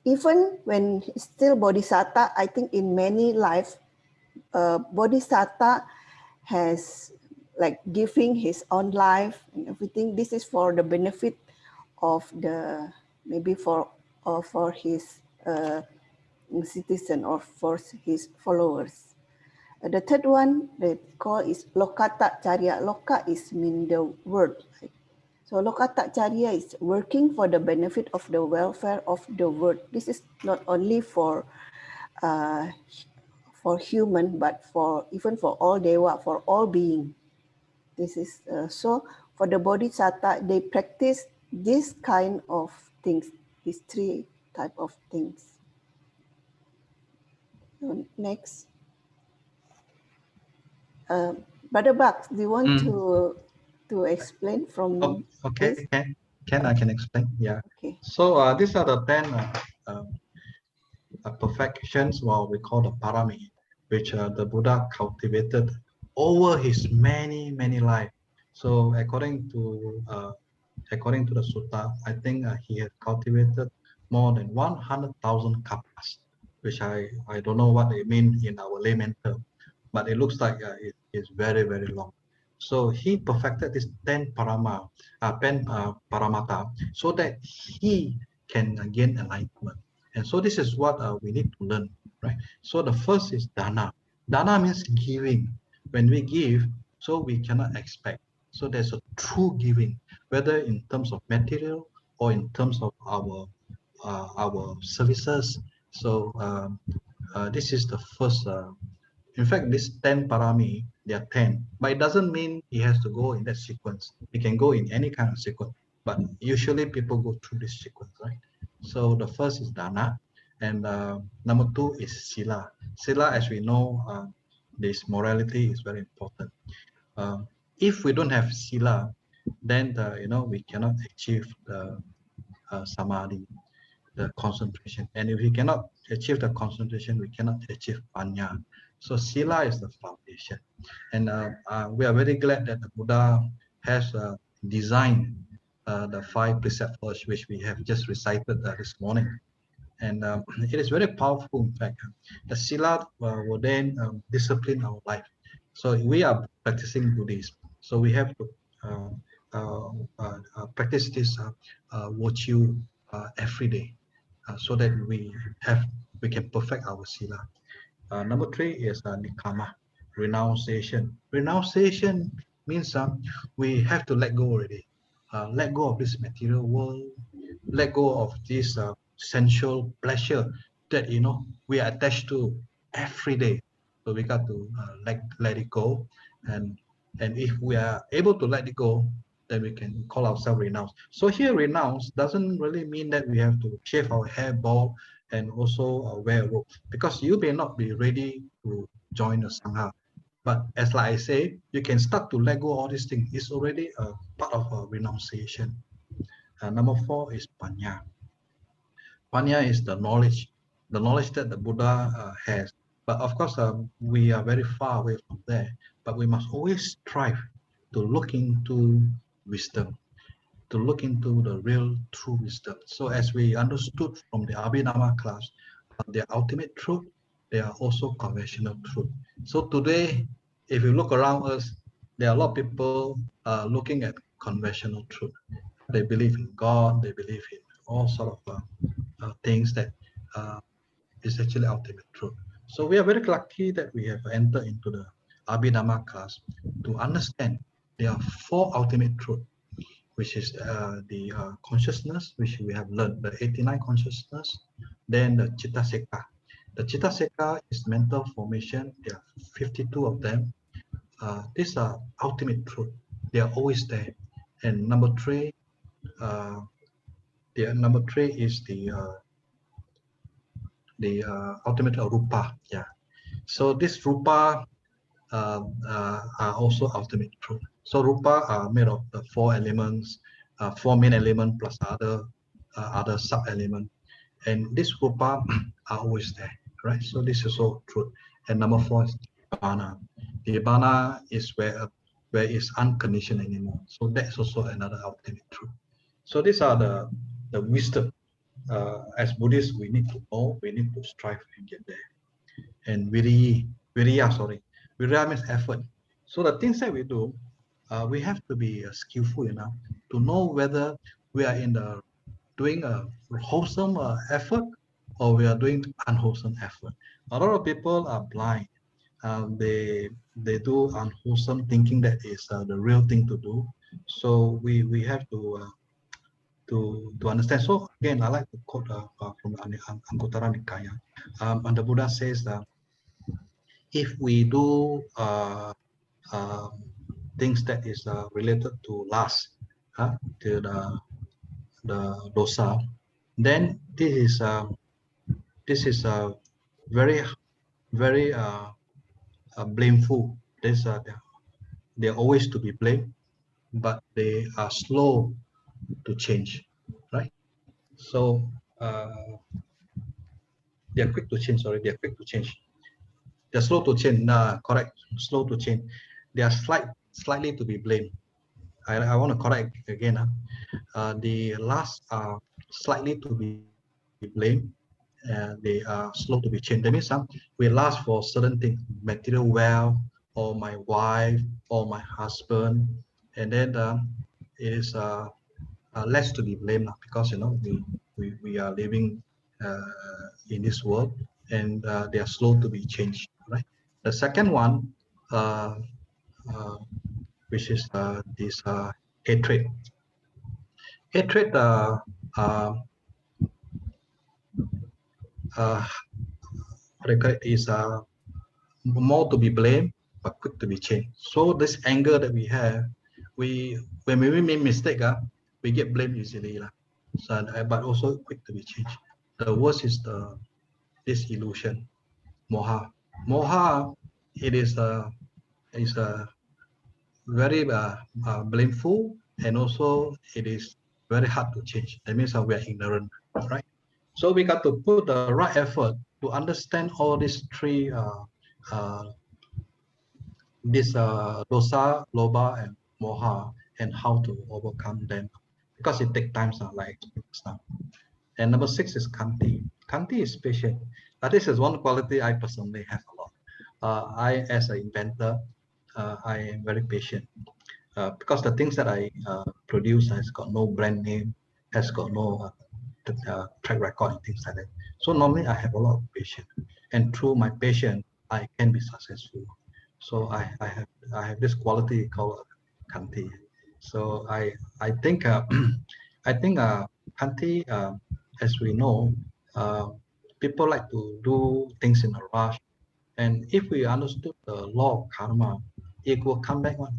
Even when he's still bodhisattva, I think in many lives, bodhisattva has like giving his own life and everything. This is for the benefit of the, maybe for his citizen or for his followers. The third one they call is Lokata Charya. Loka is mean the world. Right? So Lokata Charya is working for the benefit of the welfare of the world. This is not only for human, but for even for all Dewa, for all being. This is so for the Bodhisattva, they practice this kind of things, these 3 type of things. So next. Brother Bucks, do you want to explain from okay, this? I can explain. Yeah. Okay. So these are the 10 perfections, what we call the parami, which the Buddha cultivated over his many life. So according to the sutta, I think he had cultivated more than 100,000 kappas, which I don't know what they mean in our layman term, but it looks like it is very long. So he perfected this 10 paramata, so that he can gain enlightenment. And so this is what we need to learn, right? So the first is dana. Dana means giving. When we give, so we cannot expect. So there's a true giving, whether in terms of material or in terms of our services. So this is the first. In fact, this 10 parami, they are 10, but it doesn't mean he has to go in that sequence. He can go in any kind of sequence, but usually people go through this sequence, right? So the first is dana, and number 2 is sila. Sila, as we know, this morality is very important. If we don't have sila, then we cannot achieve the samadhi, the concentration. And if we cannot achieve the concentration, we cannot achieve panya. So sila is the foundation. And we are very glad that the Buddha has designed the 5 precepts which we have just recited this morning. And it is very powerful, in fact. The sila will then discipline our life. So we are practicing Buddhism. So we have to practice this virtue every day, so that we can perfect our sila. Number 3 is nikama, renunciation. Renunciation means we have to let go already. Let go of this material world, let go of this sensual pleasure that we are attached to every day. So we got to let it go, and if we are able to let it go, then we can call ourselves renounce. So here, renounce doesn't really mean that we have to shave our hair bald and also wear a robe, because you may not be ready to join the sangha. But as like I say, you can start to let go all these things. It's already a part of a renunciation. Number 4 is panya. Panya is the knowledge that the Buddha has. But of course, we are very far away from there. But we must always strive to look into wisdom, to look into the real true wisdom. So as we understood from the Abhidhamma class, the ultimate truth, they are also conventional truth. So today, if you look around us, there are a lot of people looking at conventional truth. They believe in God, they believe in all sort of things that is actually ultimate truth. So we are very lucky that we have entered into the Abhidhamma class to understand there are 4 ultimate truths, which is the consciousness, which we have learned, the 89 consciousness, then the Chitta Sekha. The Chitta Sekha is mental formation. There are 52 of them. These are ultimate truth. They are always there. And number 3, is the ultimate rupa. Yeah. So this rupa are also ultimate truth. So rupa are made of the 4 elements, 4 main elements plus other sub elements, and this rupa are always there, right? So this is all truth. And number 4 is nibbana. Nibbana is where it's unconditioned anymore. So that's also another ultimate truth. So these are the wisdom. As Buddhists, we need to know, we need to strive and get there. And viriya means effort. So the things that we do, we have to be skillful enough to know whether we are doing a wholesome effort or we are doing unwholesome effort. A lot of people are blind. They do unwholesome thinking that is the real thing to do. So we have to understand. So again, I like to quote from Anguttara Nikaya. And the Buddha says that if we do things that is related to lust, to the dosa, then this is very blameful. They're always to be blamed, but they are slow to change, right? So they are quick to change. Sorry, they are quick to change. They're slow to change. Correct. Slow to change. They are slightly to be blamed. I want to correct again. The last are slightly to be blamed. They are slow to be changed. That means we last for certain things, material wealth, or my wife, or my husband, and then it is less to be blamed because we are living in this world, and they are slow to be changed. Right. The second one, which is this hatred. Hatred is more to be blamed but quick to be changed. So this anger that we have, when we make mistake, we get blamed easily, so, but also quick to be changed. The worst is this illusion, moha. Moha, it is a very blameful, and also it is very hard to change. That means we are ignorant, right? So we got to put the right effort to understand all these three dosa, loba, and moha, and how to overcome them, because it takes time, like now. And number 6 is kanti. Kanti is patient. This is one quality I personally have a lot. I, as an inventor, I am very patient, because the things that I produce has got no brand name, has got no track record and things like that. So normally I have a lot of patience, and through my patience, I can be successful. So I have this quality called kanti. So I think I think kanti, as we know, people like to do things in a rush, and if we understood the law of karma, it will come back one.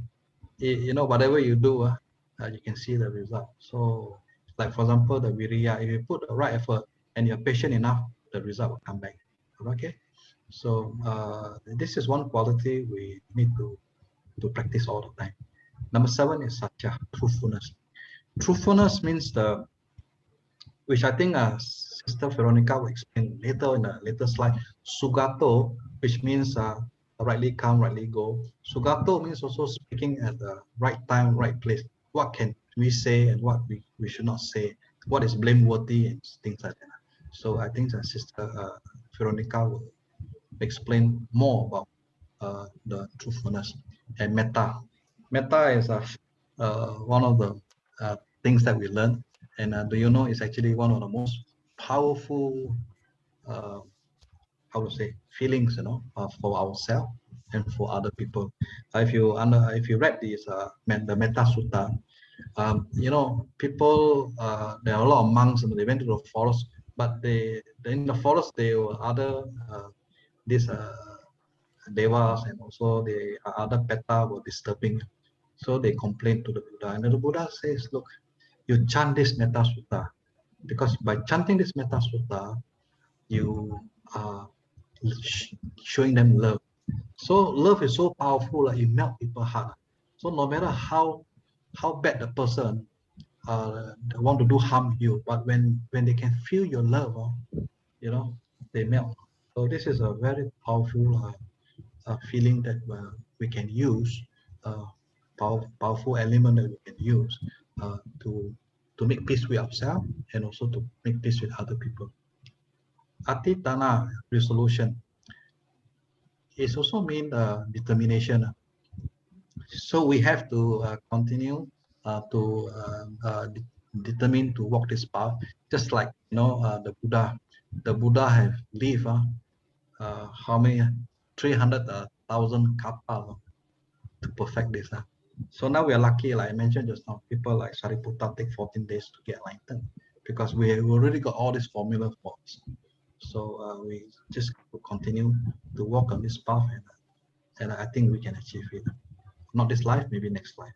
You know, whatever you do, you can see the result. So, like for example, the viriya, if you put the right effort and you're patient enough, the result will come back. Okay, so this is one quality we need to practice all the time. Number 7 is satya, truthfulness. Truthfulness means which I think Sister Veronica will explain later in a later slide. Sugato, which means rightly come, rightly go. Sugato means also speaking at the right time, right place. What can we say and what we should not say? What is blameworthy and things like that. So I think that Sister Veronica will explain more about the truthfulness. And metta. Metta is one of the things that we learn. And do you know, it's actually one of the most powerful, how to say, feelings, for ourselves and for other people. If you read this, the Metta Sutta, people, there are a lot of monks, and they went to the forest, but in the forest there were other these devas, and also the other peta were disturbing. So they complained to the Buddha, and the Buddha says, look, you chant this Metta Sutta, because by chanting this Metta Sutta, you are showing them love. So love is so powerful, like it melts people's heart. So no matter how bad the person want to do harm you, but when they can feel your love, they melt. So this is a very powerful feeling that we can use, powerful element that we can use to make peace with ourselves and also to make peace with other people. Atitana, resolution, is also mean determination. So we have to continue to determine to walk this path, just like the Buddha have lived how many 300,000 kappa to perfect this. So now we are lucky, like I mentioned just now, people like Sariputta take 14 days to get enlightened, because we already got all this formula for us. So we just continue to walk on this path, and I think we can achieve it. Not this life, maybe next life.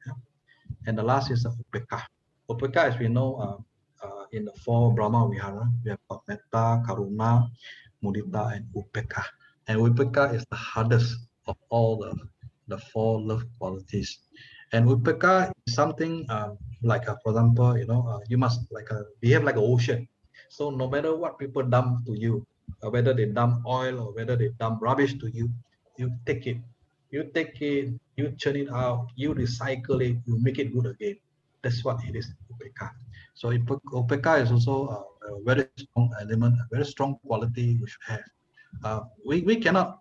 And the last is Upeka. Upeka, as we know, in the 4 Brahma Vihara, we have got Metta, Karuna, Mudita, and Upeka. And Upeka is the hardest of all the 4 love qualities. And Upeka is something like, for example, you must behave like an ocean. So no matter what people dump to you, whether they dump oil or whether they dump rubbish to you, you take it. You take it, you churn it out, you recycle it, you make it good again. That's what it is, Upeka. So Upeka is also a very strong element, a very strong quality we should have. We cannot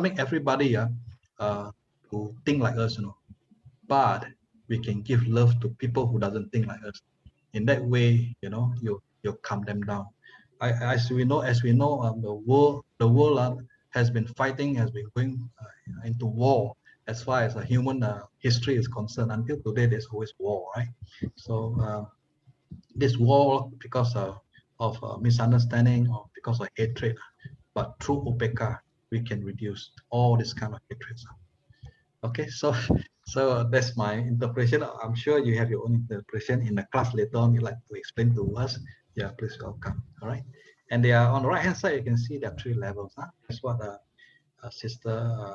make everybody to think like us, but we can give love to people who doesn't think like us. In that way, you calm them down. As we know, the world has been fighting, has been going into war as far as human history is concerned. Until today, there's always war, right? So this war, because of misunderstanding or because of hatred. But through upeka, we can reduce all this kind of hatred. Okay, so that's my interpretation. I'm sure you have your own interpretation in the class later on. You'd like to explain to us. Yeah, please welcome. All right, and they are on the right hand side. You can see there are 3 levels. That's what Sister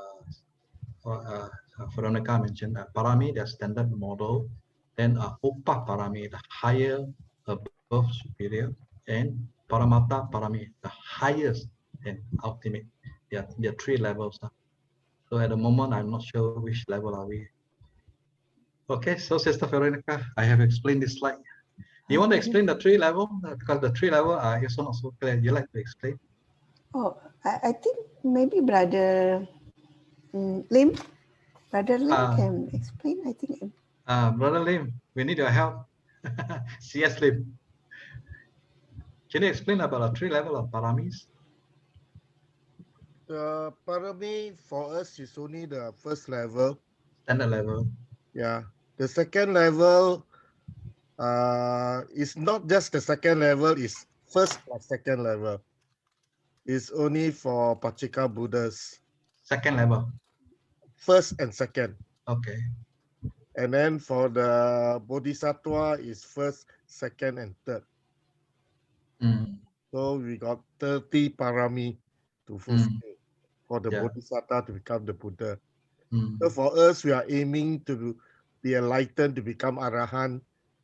Veronica mentioned. Parami, the standard model. Then Upa Parami, the higher, above, superior, and Paramata Parami, the highest and ultimate. There are 3 levels. So at the moment, I'm not sure which level are we. Okay, so Sister Veronica, I have explained this slide. You want to explain the 3 level? Because the 3 level are also not so clear. You like to explain? Oh, I think maybe Brother Lim, Brother Lim can explain. I think. Brother Lim, we need your help. CS Lim. Can you explain about the 3 level of paramis? The parami for us is only the first level. Standard level. Yeah. The second level is not just the second level, it's first plus second level. It's only for Pachika Buddhas. Second level. First and second. Okay. And then for the Bodhisattva is first, second, and third. So we got 30 parami to fulfill for the Bodhisattva to become the Buddha. So for us, we are aiming to be enlightened, to become Arahant.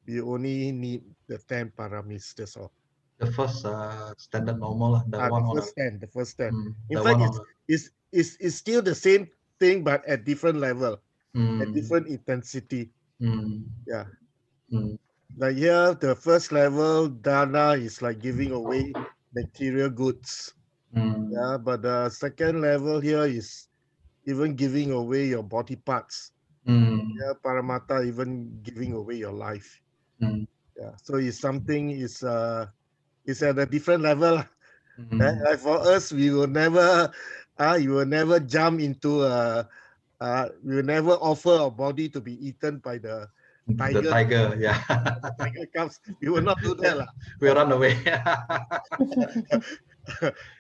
We only need the 10 paramis, that's all. The first standard normal, the first 10. In fact, it's still the same thing, but at different level, at different intensity. Yeah. Like here, the first level, dana is like giving away material goods. Yeah, but the second level here is even giving away your body parts. Yeah, paramata, even giving away your life. Yeah, so it's something is at a different level. Like for us, we will never, you will never jump into we will never offer our body to be eaten by the tiger. The tiger, yeah. The tiger comes, we will not do that. We'll run away.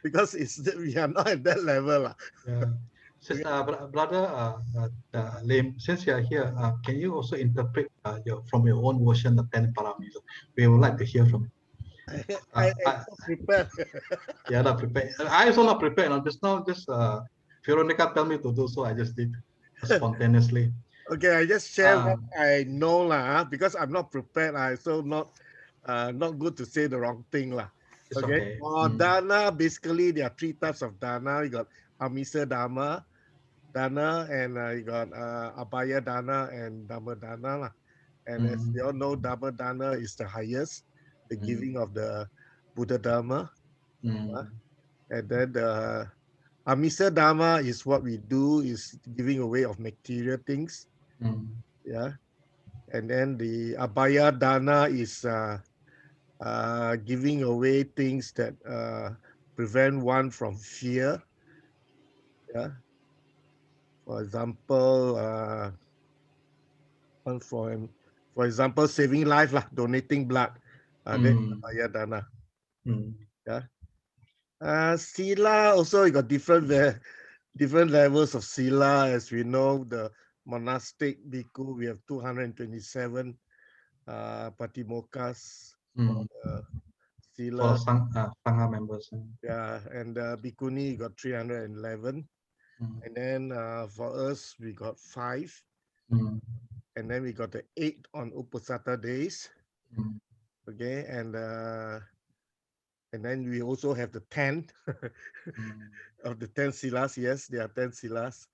Because we are not at that level. Yeah. Since, Brother Lim, since you are here, can you also interpret from your own version the 10 parameters? We would like to hear from you. I'm not prepared. Yeah, not prepared. I also not prepared. Just now, Veronica tell me to do so. I just did spontaneously. Okay, I just share what I know because I'm not prepared. So not good to say the wrong thing Okay. For dana, basically there are 3 types of dana. You got Amisa Dhamma dana, and you got Abhaya dana and Dhamma dana. And as you all know, Dhamma dana is the highest, the giving of the Buddha Dhamma. And then the Amisa Dhamma is what we do, is giving away of material things. Yeah. And then the Abhaya dana is giving away things that prevent one from fear. Yeah. For example, for example, saving life, donating blood. That's Abhaya dana. Yeah. Sila also, you got different levels of sila. As we know, the monastic bhikkhu, we have 227 patimokkha's for the sila. For Sangha members. Yeah, and bhikkhuni got 311. And then for us, we got 5. And then we got the 8 on Uposatha days. Okay, and then we also have the 10 of the 10 silas. Yes, there are 10 silas.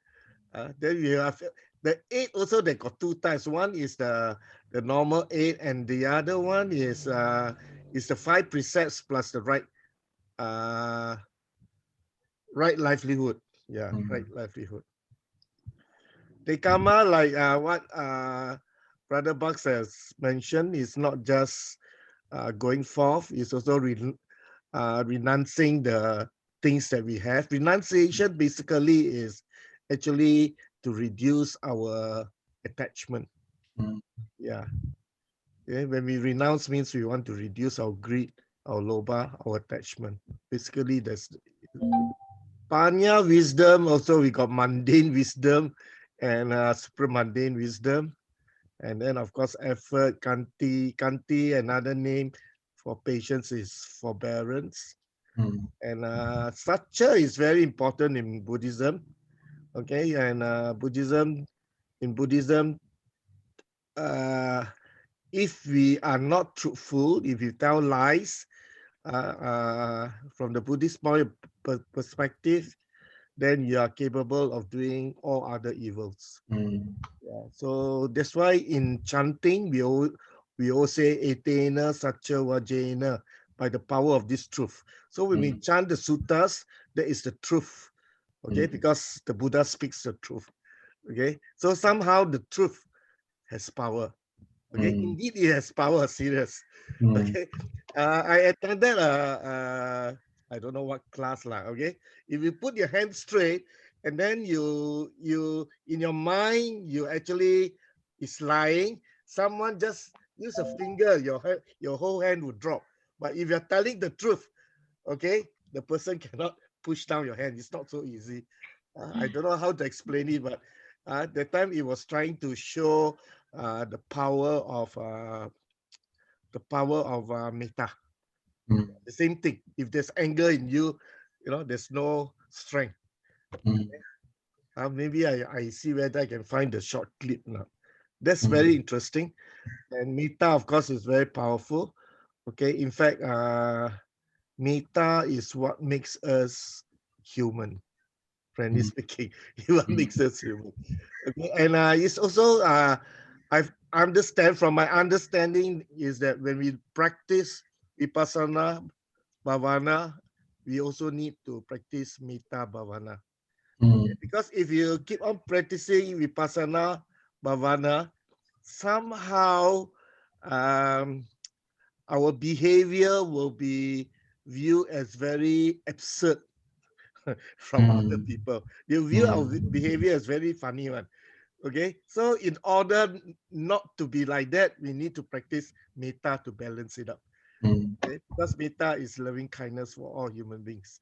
Then we have the 8 also. They got 2 types. One is the normal 8, and the other one is the 5 precepts plus the right livelihood. Yeah, right livelihood. Tekama, like what Brother Bucks has mentioned, is not just going forth. It's also renouncing the things that we have. Renunciation basically is actually to reduce our attachment. Yeah. Okay. When we renounce, means we want to reduce our greed, our lobha, our attachment. Basically, there's Panya wisdom. Also, we got mundane wisdom and super mundane wisdom. And then, of course, effort, kanti. Kanti, another name for patience is forbearance. And satya is very important in Buddhism. Okay, and in Buddhism, if we are not truthful, if you tell lies, from the Buddhist point perspective, then you are capable of doing all other evils. Yeah, so that's why in chanting, we all say etena satya vajena, by the power of this truth. So when we chant the suttas, that is the truth. Okay, because the Buddha speaks the truth. Okay, so somehow the truth has power. Okay, indeed it has power, serious. Okay, I attended I don't know what class lah. Okay, if you put your hand straight and then you in your mind you actually is lying, someone just use a finger, your whole hand would drop. But if you're telling the truth, okay, the person cannot push down your hand. It's not so easy. I don't know how to explain it, but the time it was trying to show the power of metta. The same thing. If there's anger in you, there's no strength. Maybe I see whether I can find the short clip now. That's very interesting. And metta, of course, is very powerful. Okay, in fact, metta is what makes us human. Friendly speaking, what makes us human. Okay, and it's also I understand from my understanding is that when we practice vipassana bhavana, we also need to practice metta bhavana. Okay? Because if you keep on practicing vipassana bhavana, somehow our behavior will be viewed as very absurd from other people. They view our behavior as very funny one. Okay, so in order not to be like that, we need to practice metta to balance it up. Okay, because metta is loving kindness for all human beings.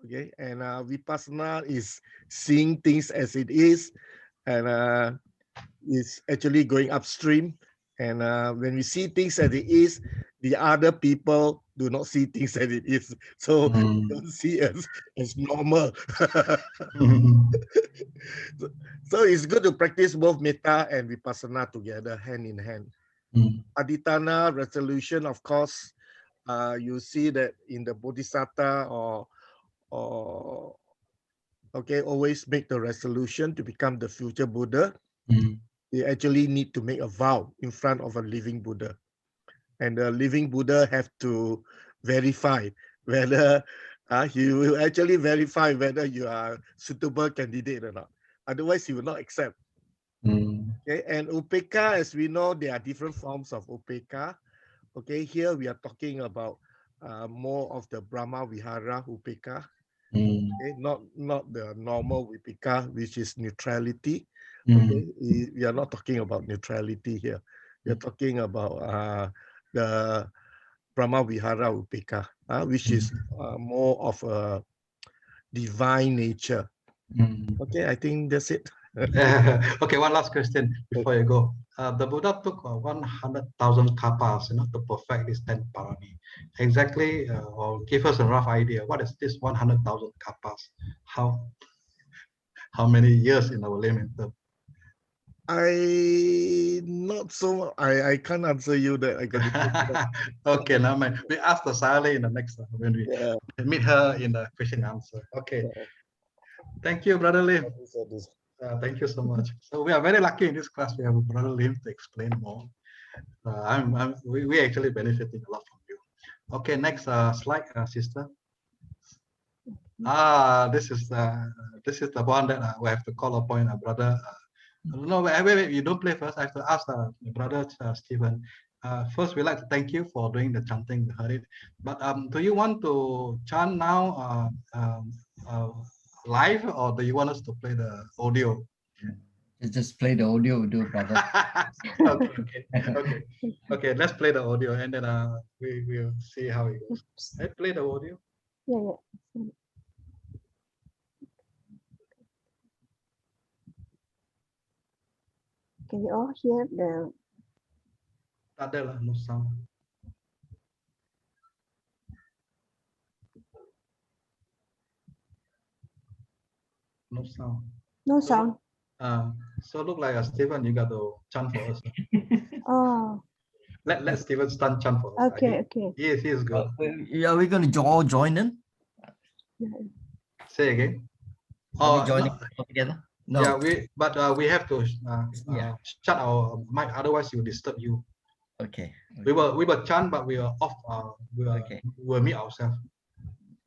Okay, and vipassana is seeing things as it is, and is actually going upstream. And when we see things as it is, the other people do not see things as it is. So don't see us as normal. So it's good to practice both metta and vipassana together, hand in hand. Aditana, resolution, of course, you see that in the Bodhisattva or okay, always make the resolution to become the future Buddha. You actually need to make a vow in front of a living Buddha. And the living Buddha have to verify whether he will actually verify whether you are suitable candidate or not. Otherwise, he will not accept. Okay, and upekkha, as we know, there are different forms of upekkha. Okay, here we are talking about more of the Brahma Vihara upekkha. Okay, not the normal upekkha, which is neutrality. Okay, we are not talking about neutrality here. We are talking about the Brahma Vihara upekkha, which is more of a divine nature. Okay, I think that's it. Okay, one last question before you go. The Buddha took 100,000 kappas, to perfect this 10 parami. Exactly, or give us a rough idea. What is this 100,000 kappas? How many years in our layman term? I can't answer you that. I got okay, now we ask the Sally in the next when we meet her in the question answer. Okay. Thank you, Brother Lim. Thank you so much. So we are very lucky in this class. We have Brother Lim to explain more. We actually benefiting a lot from you. Okay, next slide, sister. This is the one that we have to call upon Brother. No, wait, you don't play first. I have to ask Brother Stephen. First, we'd like to thank you for doing the chanting. We heard it. But do you want to chant now live, or do you want us to play the audio? Just play the audio, do brother. Okay. Let's play the audio and then we will see how it goes. I play the audio. Yeah. Can you all hear the? Tak ada lah, no sound. No sound. No sound. So look like Stephen, you got to chant for us. Oh. Let Stephen chant for us. Okay. He is good. Are we going to all join in? Say again. Are we joining together? No. Yeah, we have to shut our mic, otherwise it will disturb you. Okay. We will chant, but we are off. We'll mute ourselves.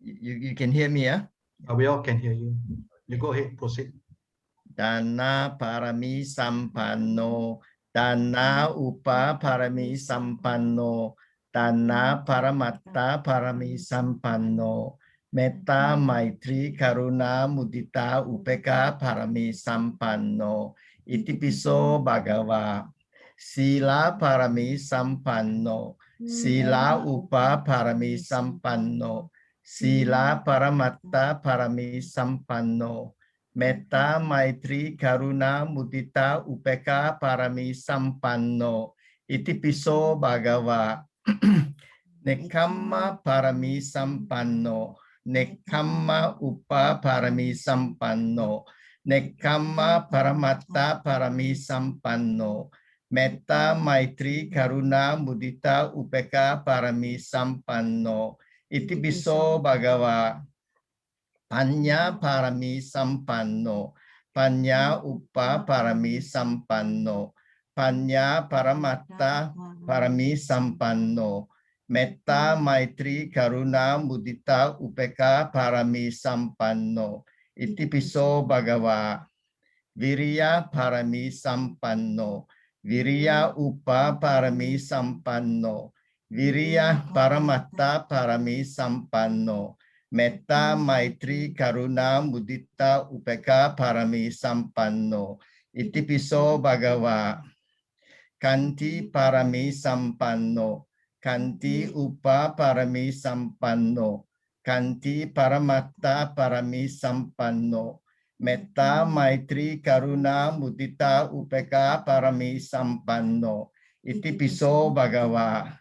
You can hear me, yeah? We all can hear you. You go ahead, proceed. Dana parami sampanno, dana upa parami sampanno, dana paramatta parami sampanno, metta maitri karuna mudita upeka parami sampanno, itipiso bhagava, sila parami sampanno, sila upa parami sampanno, sila paramatta parami sampanno, metta maitri karuna mudita upeka parami sampanno, itipiso bhagava, nekkamma parami sampanno, nekkamma upa parami sampanno, nekkamma paramatta parami sampanno, metta maitri karuna mudita upeka parami sampanno, itipiso bhagava, panya parami sampanno, panya upa parami sampanno, panya paramatta parami sampanno, metta maitri karuna mudita upeka parami sampanno, itipiso bhagava, viriya parami sampanno, viriya upa parami sampanno, viriya paramatta parami sampanno, metta maitri karuna mudita upeka parami sampanno, itipiso bhagava, kanti parami sampanno, kanti upa parami sampanno, kanti paramatta parami sampanno, metta maitri karuna mudita upeka parami sampanno, itipiso bhagava,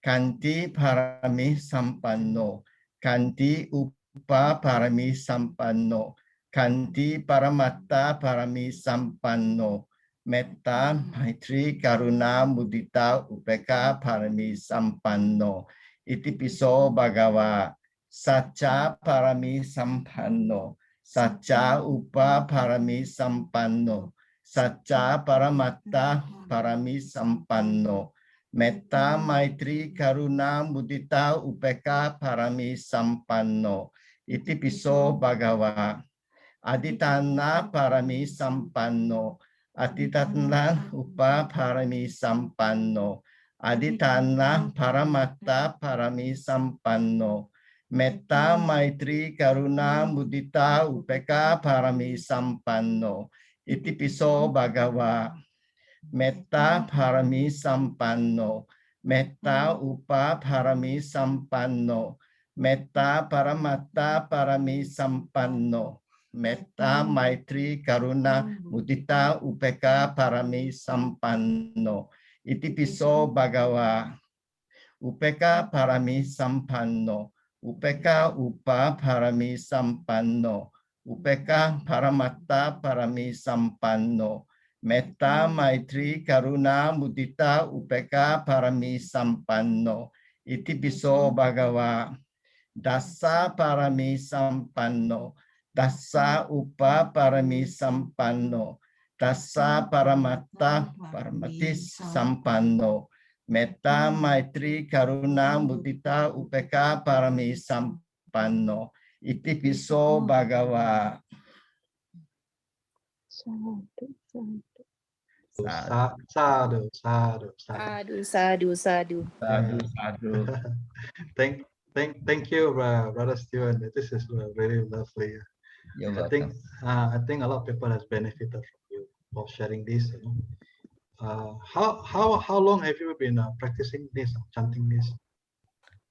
kanti parami sampanno, kanti upa parami sampanno, kanti paramatta parami sampanno, metta maitri karuna mudita upeka parami sampanno, itipiso bhagava, sacca parami sampanno, sacca upa parami sampanno, sacca paramatta parami sampanno, metta maitri karuna mudita upeka parami sampanno, itipiso bhagava, aditana parami sampanno, aditana upa parami sampanno, aditana paramatta parami sampanno, metta maitri karuna mudita upeka parami sampanno, itipiso bhagava, metta parami sampanno, metta upa parami sampanno, metta paramatta parami sampanno, metta maitri karuna mudita upeka parami sampanno, itipiso bhagava, upeka parami sampanno, upeka upa parami sampanno, upeka paramatta parami sampanno, metta maitri karuna mudita upeka parami sampanno, itipiso bhagava, dasa parami sampanno, dasa upa parami sampanno, dasa paramatta paramati sampanno, metta maitri karuna mudita upeka parami sampanno, itipiso bhagava. Sadhu. Thank you, brother Steven. This is really lovely. You're welcome. I think a lot of people has benefited from you. for sharing this. How long have you been practicing this, chanting this?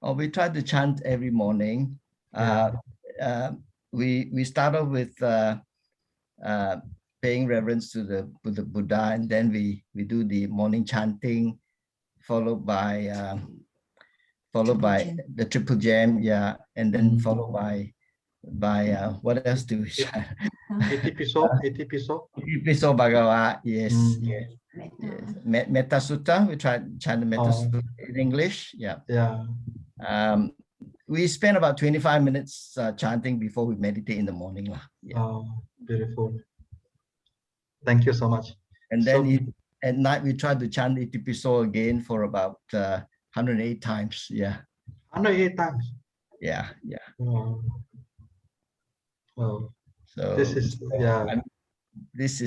Oh, we try to chant every morning. We start off with paying reverence to the Buddha, and then we do the morning chanting, followed by the triple gem, and then followed by what else do we chant? Itipiso Bhagava, yes. Metta Sutta, we try to chant the Metta Sutta in English, we spend about 25 minutes chanting before we meditate in the morning. Beautiful. Thank you so much. And then at night, we try to chant Itipiso again for about 108 times. 108 times? Yeah. Well, so this is, this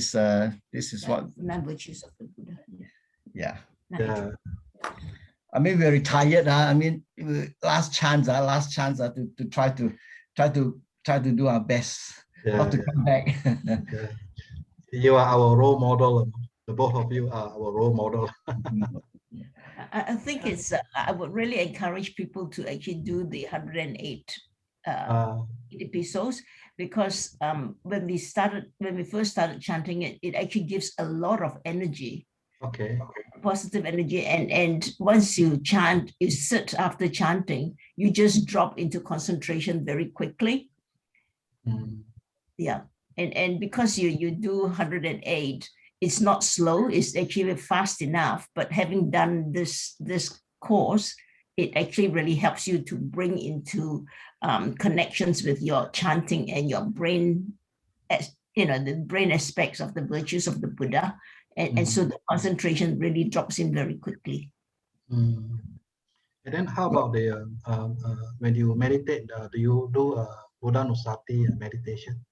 is what 9 virtues of the Buddha. Yeah. I mean, we're retired. I mean, last chance to try to do our best not to come back. You are our role model. The both of you are our role model. I think it's. I would really encourage people to actually do the 108 episodes, because when we first started chanting it, it actually gives a lot of energy. Okay. Positive energy, and once you chant, you sit after chanting, you just drop into concentration very quickly. And because you do 108, it's not slow, it's actually fast enough. But having done this course, it actually really helps you to bring into connections with your chanting and your brain, the brain aspects of the virtues of the Buddha. And so the concentration really drops in very quickly. And then how about the when you meditate, do you do Buddha Nusati meditation?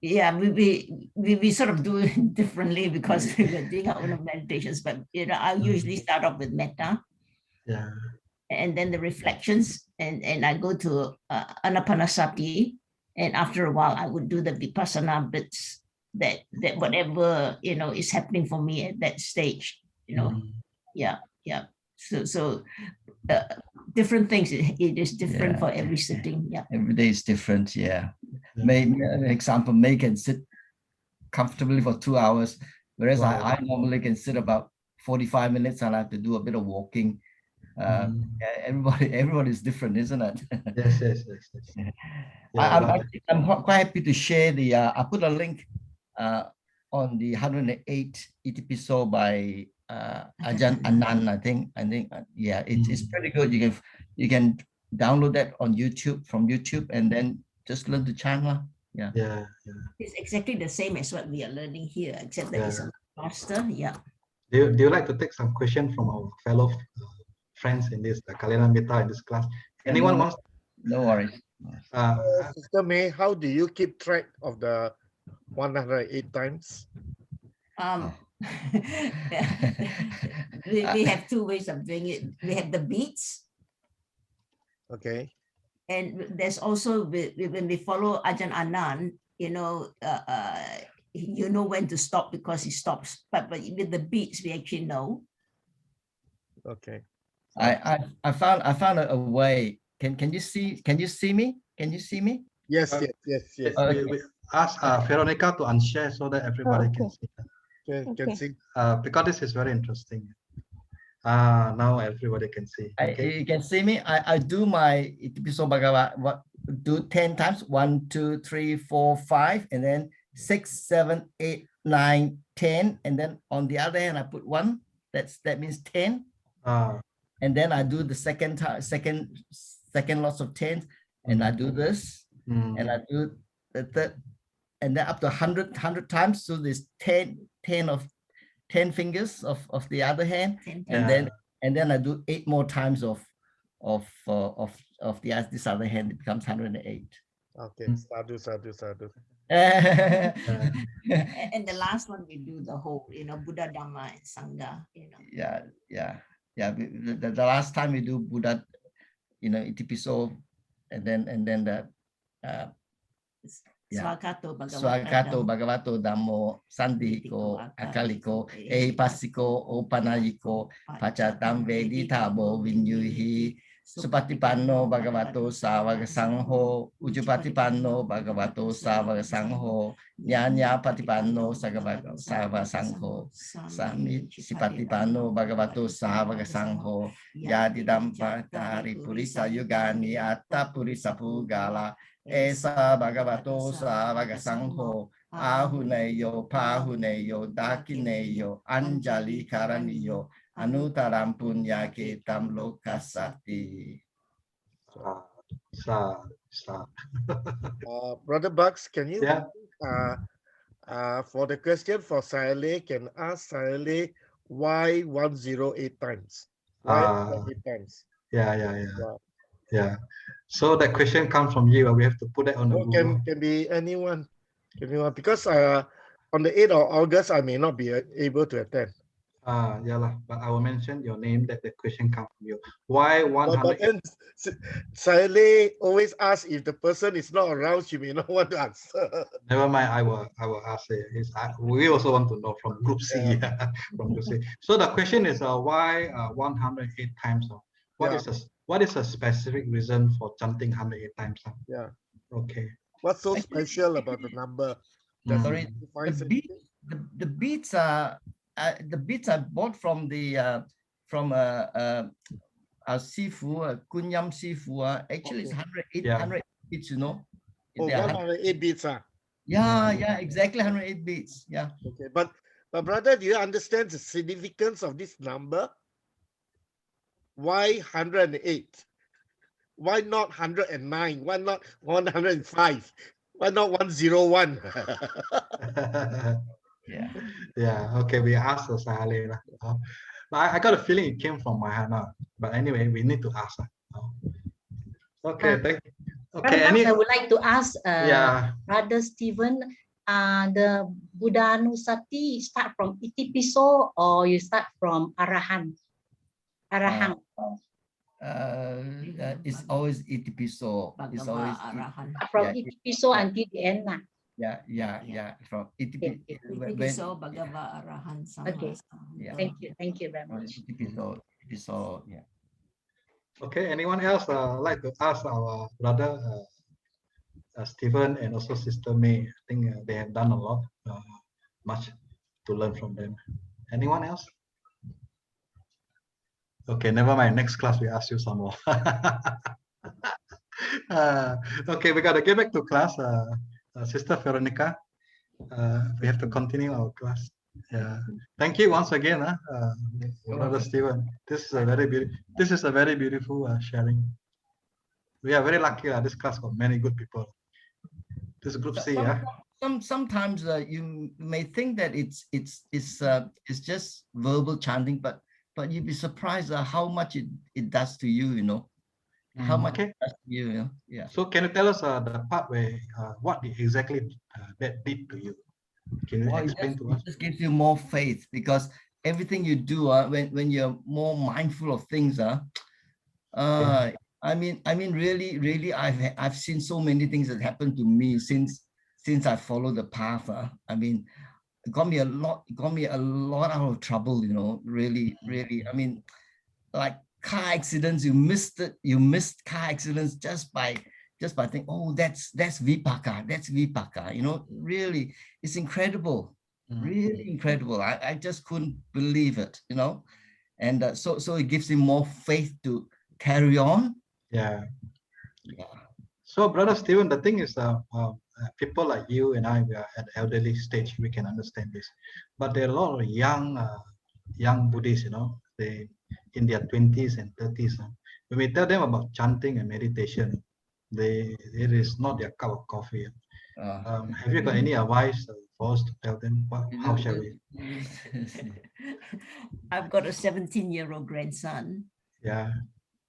We sort of do it differently because we're doing our own meditations, but I usually start off with metta, and then the reflections, and I go to anapanasati, and after a while I would do the vipassana bits that whatever is happening for me at that stage, so different things. It is different for every sitting. Every day is different. Example, May can sit comfortably for 2 hours, whereas I normally can sit about 45 minutes, and I have to do a bit of walking. Everybody is different, isn't it? Yes. I'm quite happy to share the I put a link on the 108 episode by Ajahn Anand. I think it's pretty good. You can download that on YouTube, from YouTube, and then just learn to chant. It's exactly the same as what we are learning here, except that it's a lot faster. Do you like to take some questions from our fellow friends in this Kalyana Mitta in this class? Anyone wants? No worries. Sister May, how do you keep track of the 108 times? We have two ways of doing it. We have the beats. Okay. And there's also, when we follow Ajahn Anand, when to stop because he stops. But with the beats, we actually know. Okay. I found a way. Can you see me? Can you see me? Yes. We ask Veronica to unshare so that everybody can see. Can see. Because this is very interesting. Now everybody can see. You can see me. I do my Itipiso Bhagava. Do 10 times. 1, 2, 3, 4, 5, and then 6, 7, 8, 9, 10, and then on the other hand I put 1. That means 10. And then I do the second lots of 10s, and I do this, and I do the third, and then up to 100 times. So there's 10 fingers of the other hand, and then I do 8 more times of this other hand. It becomes 108. Okay, sadhu. And the last one we do the whole, Buddha, Dhamma, and Sangha. The last time we do Buddha, Itipiso, and then the Sugato Bhagavato Dhammo Sandiko Akaliko Pasiko Opanayiko Pachatam Veditabo Vinyuhi Supatipanno Bhagavato Savaga Sangho Ujupatipanno Bhagavato Savaga Sangho Nyanya Patipanno Savaga Sangho Sami Sipatipanno Bhagavato Savaga Sangho Yadidam Patari Purisa Yugani Atta Purisa Pugala Esa Bhagavato Savaga Sangho Ahuneyo Pahuneyo Dakineyo Anjali Karaniyo Anutaram Punya Ketam Lokasati. Brother Bucks, can you for the question for Sale, can ask Sale why 108 times? Why 8 times? Yeah. So that question comes from you. We have to put that on the Google. Can be anyone. Because on the 8th of August, I may not be able to attend. But I will mention your name that the question comes from you. Why 100? But then Sale always asks if the person is not around, she may not want to answer. Never mind, I will ask it. We also want to know from Group C. From Group C. So the question is why 108 times? What is a specific reason for chanting 108 times? Yeah. Okay. What's so special about the number? Sorry, the beats are bought from the Sifu, Kunyam Sifu. Actually, it's 108 beats, you know. 108 beats. Yeah, exactly 108 beats. Yeah. Okay, but brother, do you understand the significance of this number? Why 108? Why not 109? Why not 105? Why not 101? Okay, we asked Sale. But I got a feeling it came from my hand. But anyway, we need to ask. Okay, thank you. Okay, I would like to ask Brother Stephen, the Buddhanusati start from Itipiso or you start from Arahant? It's always Itipiso. It's always from Itipiso until the end. Yeah. From Itipiso Bhagava Arahan. Okay. Thank you very much. Itipiso, yeah. Okay, anyone else like to ask our brother Stephen and also Sister May? I think they have done a lot, much to learn from them. Anyone else? Okay, never mind. Next class we ask you some more. Okay, we got to get back to class. Sister Veronica, we have to continue our class. Thank you once again, Brother Stephen. This is a very beautiful sharing. We are very lucky. This class got many good people. This Group C. Sometimes you may think that it's just verbal chanting, but you'd be surprised how much it does to you. You know. How much it does to you, you know? Yeah. So can you tell us the part where what exactly that did to you? Can you explain to us? It just gives you more faith, because everything you do when you're more mindful of things, I mean really I've seen so many things that happened to me since I followed the path. I mean, it got me a lot out of trouble, you know, really. I mean, like car accidents, you missed car accidents just by thinking, oh, that's Vipaka, you know. Really, it's incredible, really incredible. I just couldn't believe it, you know. And so it gives him more faith to carry on. Yeah. So Brother Stephen, the thing is people like you and I, we are at the elderly stage, we can understand this, but there are a lot of young Buddhists, you know, they in their 20s and 30s. When we tell them about chanting and meditation, it is not their cup of coffee. Have you got any advice for us to tell them? How shall we? I've got a 17-year-old grandson. Yeah.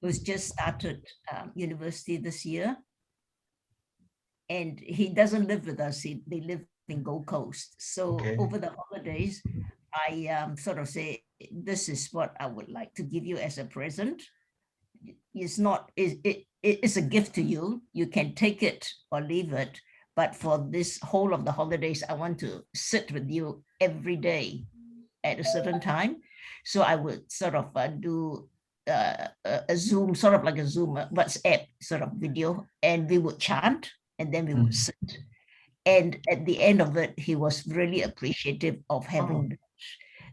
Who's just started university this year. And he doesn't live with us. They live in Gold Coast. So over the holidays, I sort of say, this is what I would like to give you as a present. It's a gift to you. You can take it or leave it, but for this whole of the holidays, I want to sit with you every day at a certain time. So I would sort of do a Zoom, sort of like a Zoom, WhatsApp sort of video, and we would chant, and then we would sit. And at the end of it, he was really appreciative of having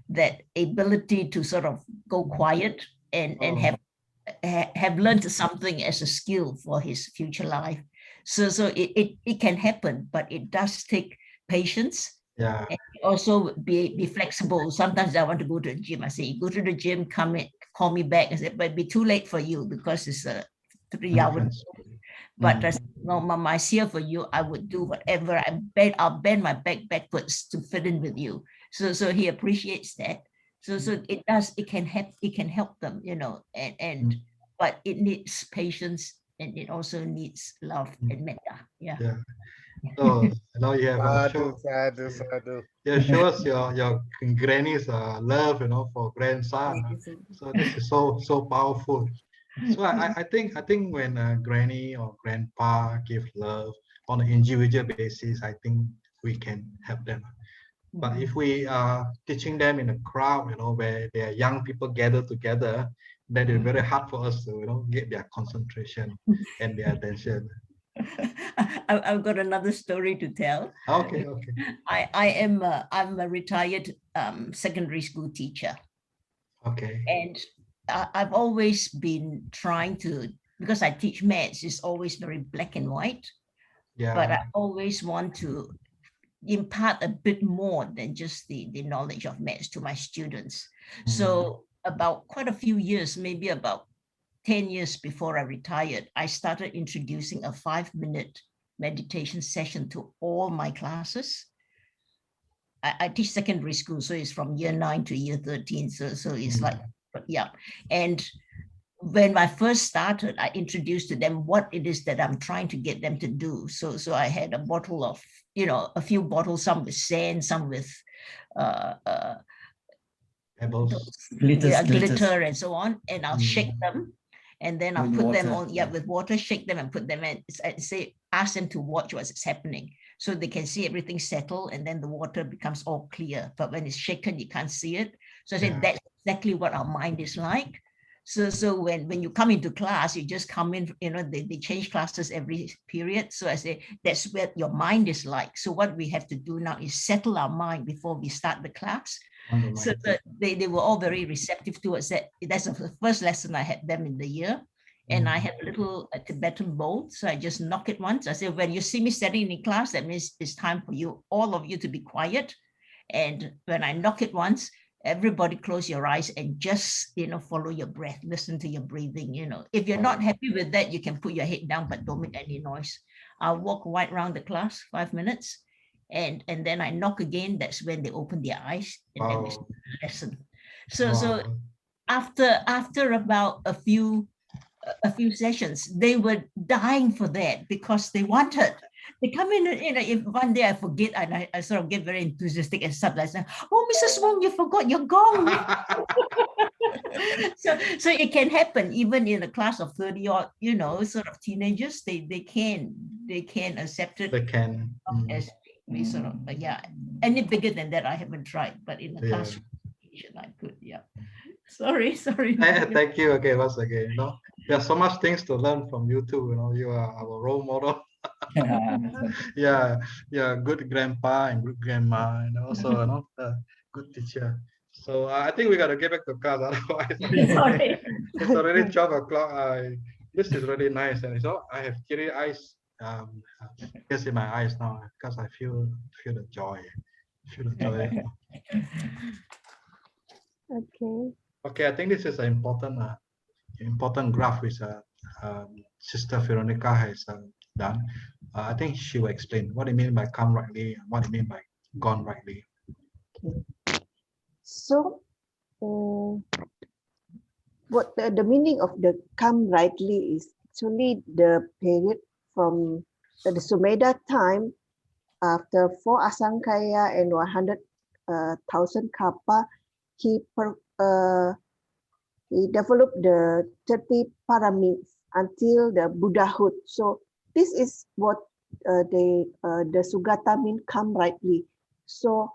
that ability to sort of go quiet and have learned something as a skill for his future life. So it can happen, but it does take patience. Yeah. And also be flexible. Sometimes I want to go to the gym. I say, go to the gym, come in, call me back. I said, but it'd be too late for you because it's a 3 hours. But I said, no, Mama, I see for you. I would do whatever. I'll bend my back backwards to fit in with you. So he appreciates that. So it can help them, you know, and but it needs patience, and it also needs love and metta. Yeah. So now you have shows your granny's love, you know, for grandson. So this is so powerful. So I think when granny or grandpa give love on an individual basis, I think we can help them. But if we are teaching them in a crowd, you know, where there are young people gathered together, then it's very hard for us to, you know, get their concentration and their attention. I've got another story to tell. Okay. I'm a retired secondary school teacher. Okay. And I've always been trying to, because I teach maths, it's always very black and white. Yeah. But I always want to impart a bit more than just the knowledge of maths to my students. So about quite a few years, maybe about 10 years before I retired, I started introducing a 5-minute meditation session to all my classes. I teach secondary school, so it's from year 9 to year 13. So it's like, yeah. And when I first started, I introduced to them what it is that I'm trying to get them to do. So I had a bottle of, you know, a few bottles, some with sand, some with glitter and so on. And I'll shake them. And then I'll put them on, with water, shake them and put them in. I say, ask them to watch what's happening so they can see everything settle, and then the water becomes all clear. But when it's shaken, you can't see it. So I said, that's exactly what our mind is like. So when you come into class, you just come in, you know, they change classes every period. So I say, that's what your mind is like. So what we have to do now is settle our mind before we start the class. So they were all very receptive towards that. That's the first lesson I had them in the year. And I had a little Tibetan bowl. So I just knock it once. I said, when you see me standing in class, that means it's time for you, all of you, to be quiet. And when I knock it once, everybody close your eyes and just, you know, follow your breath, listen to your breathing. You know, if you're not happy with that, you can put your head down, but don't make any noise. I'll walk right around the class, 5 minutes. And then I knock again. That's when they open their eyes and then we start the lesson. So after about a few sessions, they were dying for that because they wanted. They come in, you know, if one day I forget and I sort of get very enthusiastic and stuff like that. Oh, Mrs. Wong, you forgot your gong. so it can happen even in a class of 30 or, you know, sort of teenagers. They can accept it. They can. As we sort of, any bigger than that I haven't tried, but in the classroom I could. Sorry. Thank you again, once again. You know, there's so much things to learn from you too. You know, you are our role model. Good grandpa and good grandma, and also, you know, good teacher. So I think we got to get back to class, otherwise it's already 12 o'clock. This is really nice, and so I have teary eyes. Tears in my eyes now because I feel the joy. Okay, I think this is an important graph which Sister Veronica has done. I think she will explain what it means by come rightly and what it means by gone rightly. So, what the meaning of the come rightly is actually the period from the Sumeda time after 4 Asankaya and 100,000 kappa. He developed the 30 paramis until the Buddhahood. So this is what the Sugata mean come rightly. So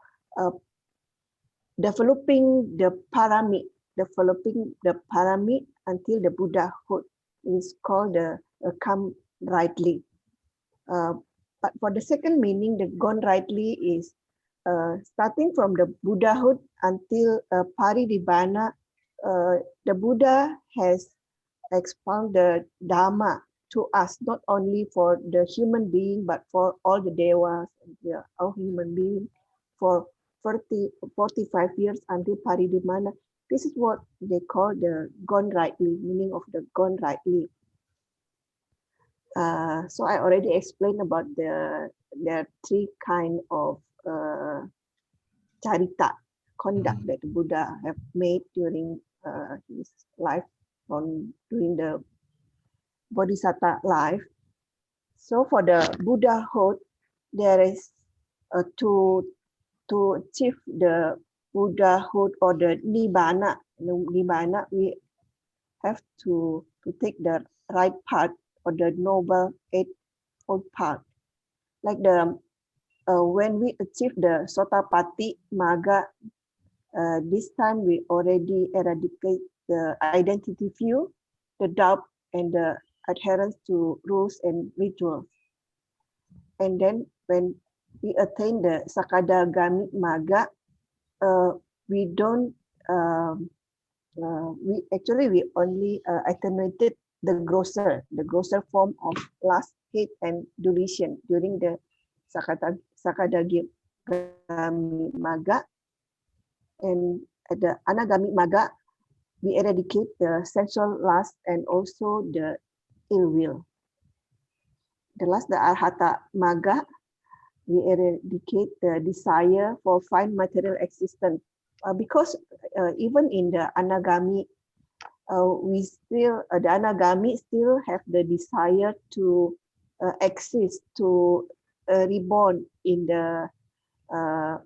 developing the pyramid until the Buddhahood is called the come rightly. But for the second meaning, the gone rightly is starting from the Buddhahood until Parinibbana. The Buddha has expounded Dhamma to us, not only for the human being, but for all the devas and all human beings for 45 years until Parinibbana. This is what they call the gone rightly, meaning of the gone rightly. So I already explained about the three kind of charita, conduct that the Buddha have made during his life, during the Bodhisattva life. So for the Buddhahood, there is to achieve the Buddhahood or the Nibbana. Nibbana, we have to take the right path or the noble eightfold path. Like the when we achieve the Sotapatti Magga, this time we already eradicate the identity view, the doubt, and the adherence to rules and rituals. And then when we attain the Sakadagami Magga, we don't, we only attenuated the grosser form of lust, hate, and delusion during the Sakadagami Magga. And at the Anagami Magga, we eradicate the sensual lust and also the ill will. The last, the Arhata Magga, we eradicate the desire for fine material existence. Because even in the Anagami, the Anagami still have the desire to exist, to reborn in the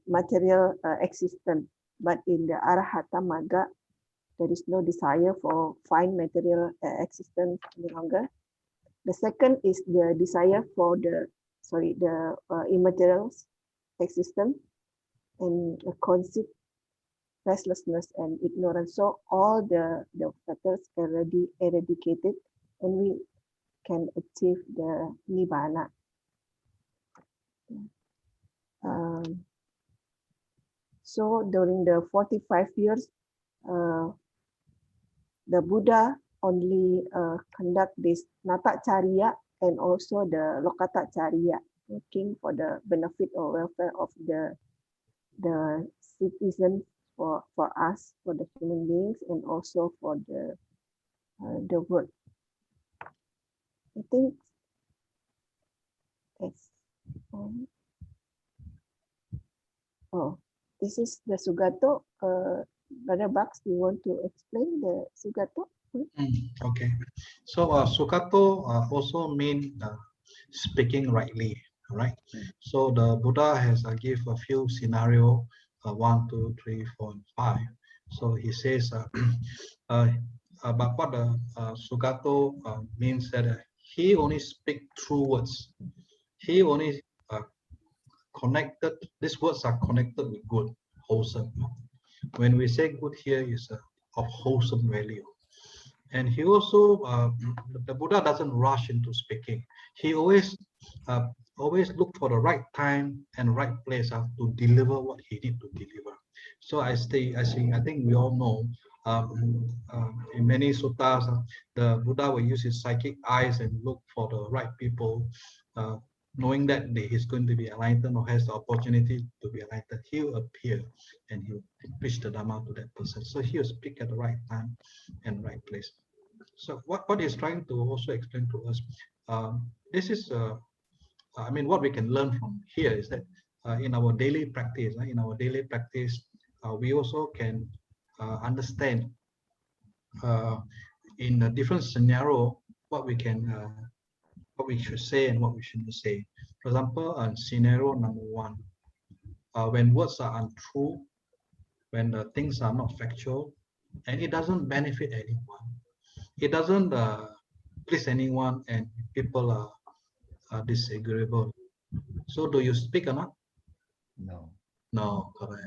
material existence. But in the Arhata Magga, there is no desire for fine material existence any longer. The second is the desire for the immaterial existence and conceit, restlessness, and ignorance. So all the factors already eradicated, and we can achieve the Nibbana. So during the 45 years, the Buddha only conduct this Natacariya and also the Lokatacariya, looking for the benefit or welfare of the citizens, for us, for the human beings, and also for the world. I think that's this is the Sugato. Brother Bucks, do you want to explain the Sugato? Okay, so Sugato also mean speaking rightly, right? So the Buddha has give a few scenario, 1, 2, 3, 4, and 5. So he says, but what the Sugato means that he only speak true words. He only connected. These words are connected with good, wholesome. When we say good here is of wholesome value. And he also, the Buddha doesn't rush into speaking. He always look for the right time and right place to deliver what he need to deliver. So I think we all know in many suttas, the Buddha will use his psychic eyes and look for the right people, knowing that he's going to be enlightened or has the opportunity to be enlightened. He will appear and he will preach the Dhamma to that person. So he will speak at the right time and right place. So what he's trying to also explain to us, this is, I mean, what we can learn from here is that in our daily practice, we also can understand in a different scenario what we should say and what we shouldn't say. For example, scenario number 1, when words are untrue, when the things are not factual, and it doesn't benefit anyone, it doesn't please anyone, and people disagreeable. So do you speak or not? No. No, correct.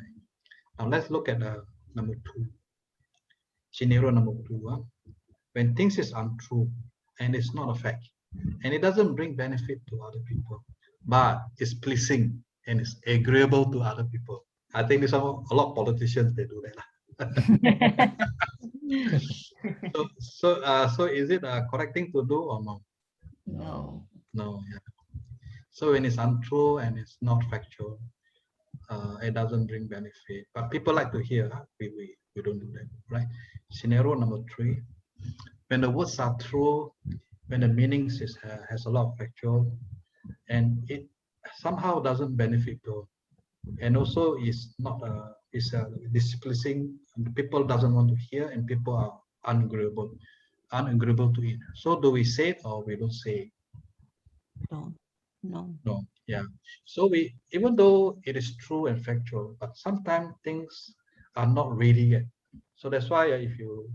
Now let's look at number 2. Scenario number 2. When things is untrue and it's not a fact, and it doesn't bring benefit to other people, but it's pleasing and it's agreeable to other people. I think there's a lot of politicians, they do that. So is it a correct thing to do or no? No. No, yeah. So when it's untrue and it's not factual, it doesn't bring benefit. But people like to hear, we don't do that, right? Scenario number 3, when the words are true, when the meanings has a lot of factual, and it somehow doesn't benefit people, and also is not displeasing, and people doesn't want to hear, and people are unagreeable to it. So do we say it or we don't say it? No, yeah. So we, even though it is true and factual, but sometimes things are not ready yet. So that's why if you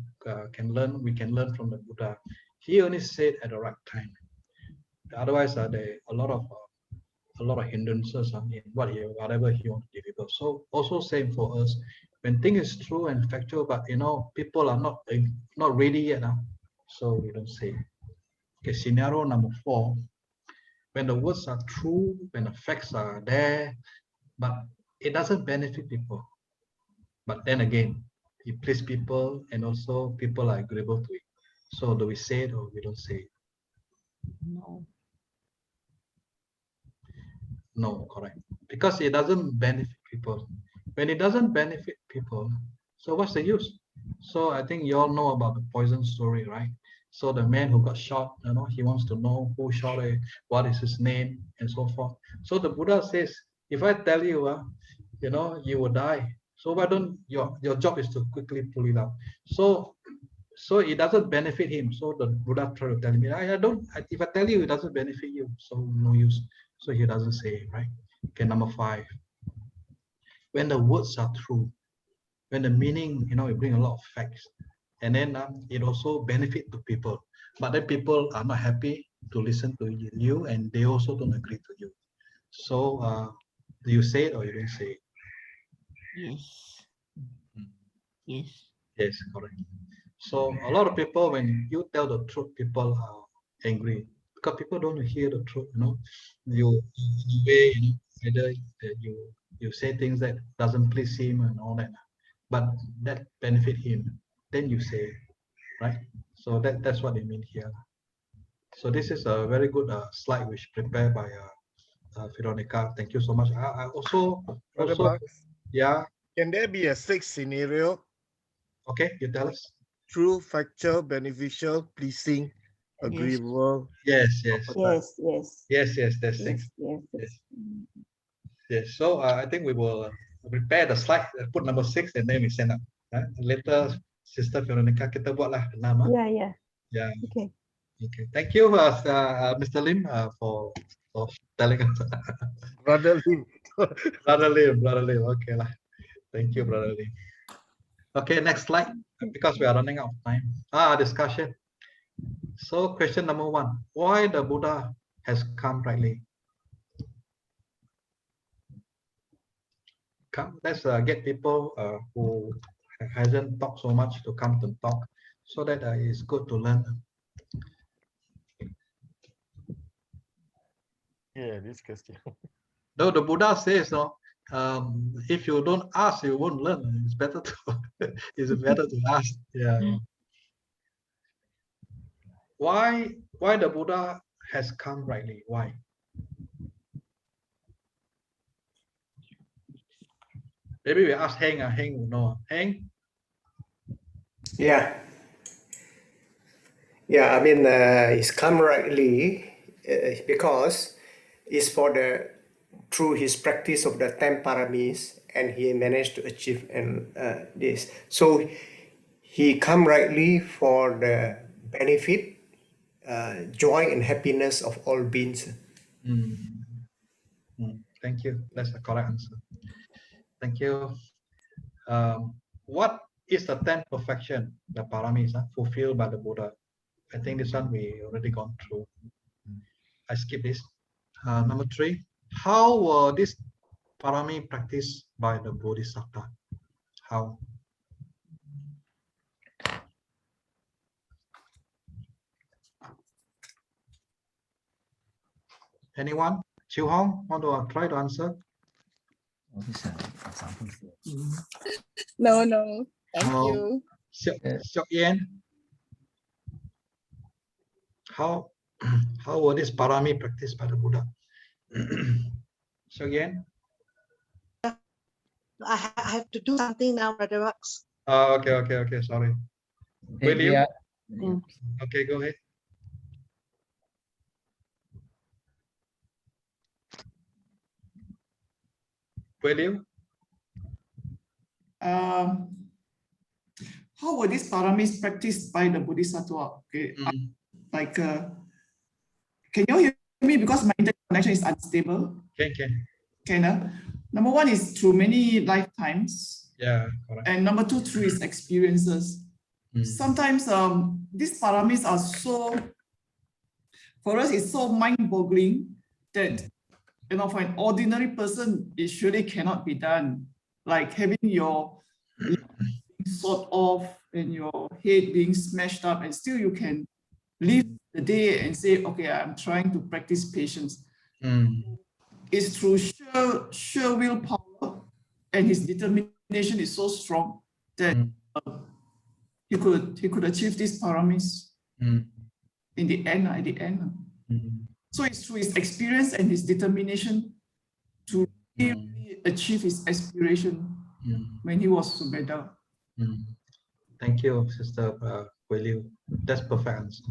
can learn, we can learn from the Buddha. He only said at the right time. Otherwise, there are a lot of hindrances in whatever he wants to deliver. So also same for us. When thing is true and factual, but people are not ready yet now, so we don't say. Okay, scenario number 4. When the words are true, when the facts are there, but it doesn't benefit people. But then again, it pleases people, and also people are agreeable to it. So do we say it or we don't say it? No. No, correct. Because it doesn't benefit people. When it doesn't benefit people, so what's the use? So I think you all know about the poison story, right? So the man who got shot, he wants to know who shot it, what is his name, and so forth. So the Buddha says, if I tell you, you will die. So why don't your job is to quickly pull it out. So it doesn't benefit him. So the Buddha tried to tell me, if I tell you, it doesn't benefit you, so no use. So he doesn't say it, right? Okay, number 5. When the words are true, when the meaning, it brings a lot of facts, and then it also benefit to people. But then people are not happy to listen to you, and they also don't agree to you. So do you say it or you don't say it? Yes. Yes. Yes, correct. So a lot of people, when you tell the truth, people are angry because people don't hear the truth. You in a way, either you say things that doesn't please him and all that, but that benefit him, then you say, right? So that's what they mean here. So this is a very good slide which prepared by Veronica. Thank you so much. I also yeah. Can there be a 6th scenario? Okay, you tell us. True, factual, beneficial, pleasing, agreeable. Yes. Yes. That's 6. Yes. So I think we will prepare the slide, put number 6, and then we send up. Later, Sister Veronica, kita buatlah 6. Yeah. Okay. Thank you, Mr. Lim, for telling us. Brother Lim. Brother Lim. Okay lah. Thank you, Brother Lim. Okay, next slide, because we are running out of time. Discussion. So question number 1, why the Buddha has come rightly? Let's get people who hasn't talked so much to come to talk, so that it's good to learn. Yeah, this question. No, the Buddha says, if you don't ask, you won't learn. It's better to ask. Yeah. Why the Buddha has come rightly? Why? Maybe we ask Heng. Heng will know. Heng? Yeah. I mean, it's come rightly because it's through his practice of the 10 paramis, and he managed to achieve this. So he come rightly for the benefit, joy and happiness of all beings. Thank you. That's the correct answer. Thank you. What is the 10th perfection, the paramis, fulfilled by the Buddha? I think this one we already gone through. I skip this. Number 3, how were this parami practiced by the Bodhisattva? How? Anyone? Chiu Hong, want to try to answer? No, thank you. Seok Yen, how were this parami practiced by the Buddha? Seok Yen? I have to do something now, Brother Wax. Okay, sorry. Will you? Mm. Okay, go ahead. Will you? How were these paramis practiced by the Bodhisattva? Okay, can you hear me because my internet connection is unstable? Can. Number 1 is through many lifetimes. Yeah, correct. And number 2, through his experiences. Sometimes these paramis are so, for us, it's so mind-boggling that, for an ordinary person, it surely cannot be done. Like having your sawed off and your head being smashed up, and still you can live the day and say, okay, I'm trying to practice patience. It's through sheer willpower, and his determination is so strong that he could achieve these paramis in the end. So it's through his experience and his determination to really achieve his aspiration when he was Sugato. Thank you, Sister Liu. That's perfect answer.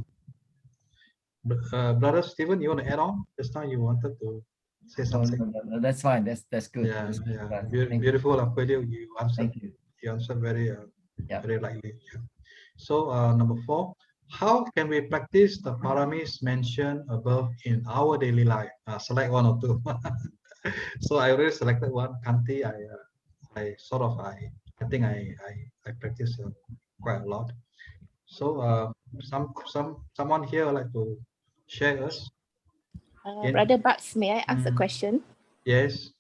Brother Stephen, you want to add on? Just now you wanted to say something. No, that's fine. That's good. Yeah, that's good. Beautiful, Liu. You answered. You answered very lightly. Yeah. So number 4, how can we practice the paramis mentioned above in our daily life? Select 1 or 2. So I already selected 1. Kanti, I think I practice quite a lot. So someone here would like to share us. Brother Bucks, may I ask a question? Yes.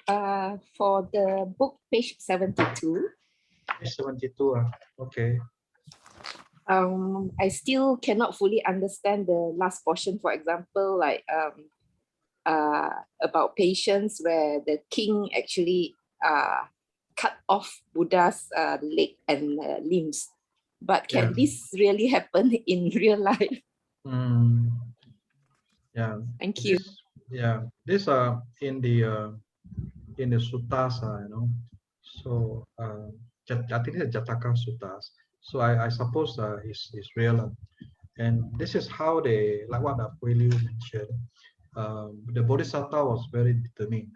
For the book, page 72. Page 72. Okay. I still cannot fully understand the last portion. For example, like about patience, where the king actually cut off Buddha's leg and limbs. But can this really happen in real life? Yeah. Thank you. This in the suttas, So I think it's Jataka suttas. So I suppose it's real, and this is how they, like what Liu mentioned. The Bodhisattva was very determined.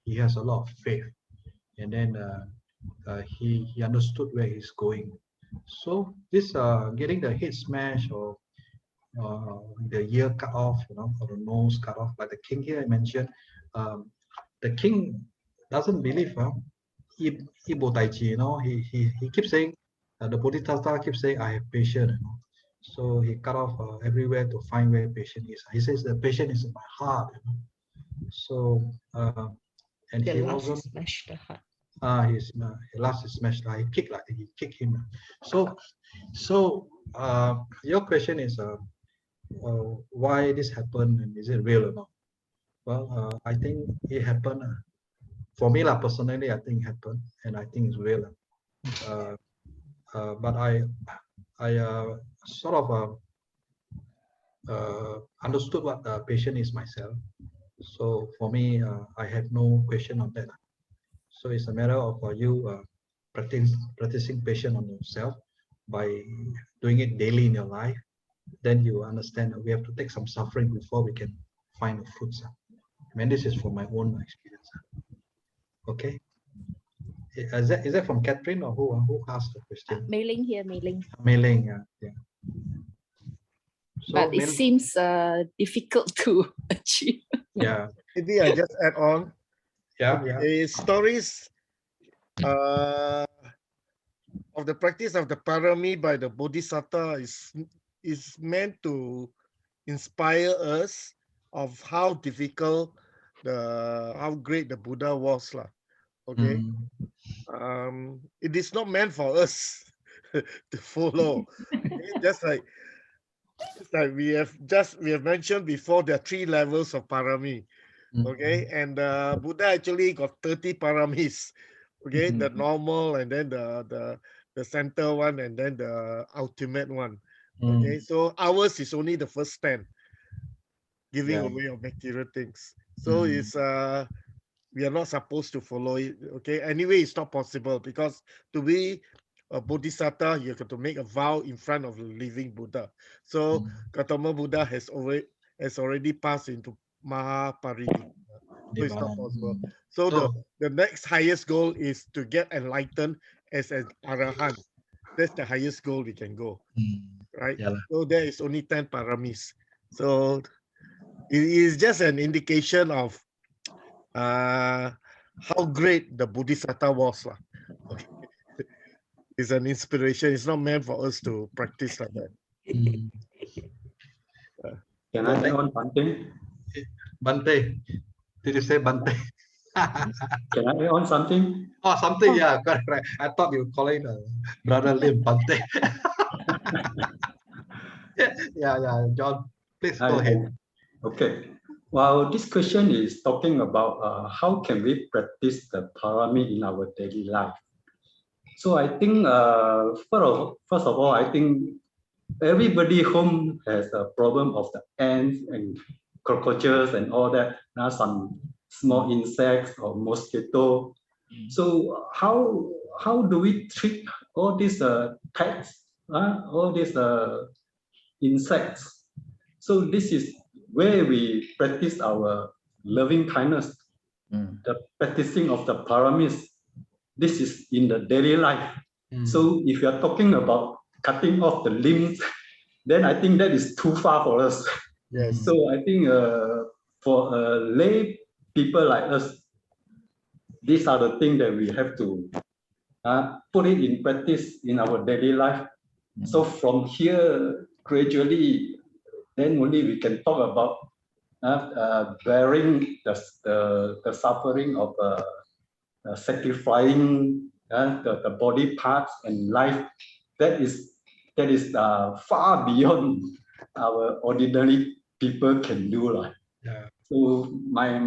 He has a lot of faith, and then he understood where he's going. So this getting the head smashed or the ear cut off, or the nose cut off, like the king here I mentioned. The king doesn't believe Ibo Tai Chi, he keeps saying, the Bodhisattva keeps saying, I have patience. So he cut off everywhere to find where patient is. He says the patient is in my heart. So and the he last wasn't. Smashed the heart. His last is smashed. He kicked him. So your question is why this happened and is it real or not? Well, I think it happened. For me, personally, I think it happened, and I think it's real. But I sort of understood what the patient is myself. So for me, I have no question on that. So it's a matter of you practicing patience on yourself by doing it daily in your life. Then you understand that we have to take some suffering before we can find the fruits. I mean, this is from my own experience. Okay. Is that from Catherine or who asked the question? Mei Ling here, Mei Ling. Mei Ling, yeah. So but it seems difficult to achieve. Yeah. Maybe I just add on. Yeah. Stories of the practice of the parami by the Bodhisattva is meant to inspire us of how difficult how great the Buddha was lah. Okay, it is not meant for us to follow. Okay? Just like we have mentioned before, there are 3 levels of parami. Okay, and Buddha actually got 30 paramis. Okay, the normal, and then the center one, and then the ultimate one. Okay, so ours is only the first 10, giving away of material things. So it's we are not supposed to follow it. Okay, anyway, it's not possible, because to be a bodhisattva, you have to make a vow in front of the living Buddha. So Gautama Buddha has already passed into Mahaparidhi. So it's not possible. So the next highest goal is to get enlightened as an Arahant. That's the highest goal we can go. Right? So there is only 10 paramis. So it is just an indication of how great the Bodhisattva was. Okay. It's an inspiration. It's not meant for us to practice like that. Can I add on something? Bante. Did you say Bante? Can I add on something? Oh, something, yeah, correct. I thought you were calling Brother Lim Bante. yeah, John, please go ahead. Okay. Well, this question is talking about how can we practice the parami in our daily life. So I think, first of all, I think everybody home has a problem of the ants and cockroaches and all that. Now some small insects or mosquito. So how do we treat all these pets, all these insects? So this is where we practice our loving kindness, the practicing of the paramis. This is in the daily life. So if you are talking about cutting off the limbs, then I think that is too far for us. Yes. So I think for lay people like us, these are the things that we have to put it in practice in our daily life. So from here, gradually, then only we can talk about bearing the suffering of sacrificing the body parts and life. That is far beyond our ordinary people can do. So my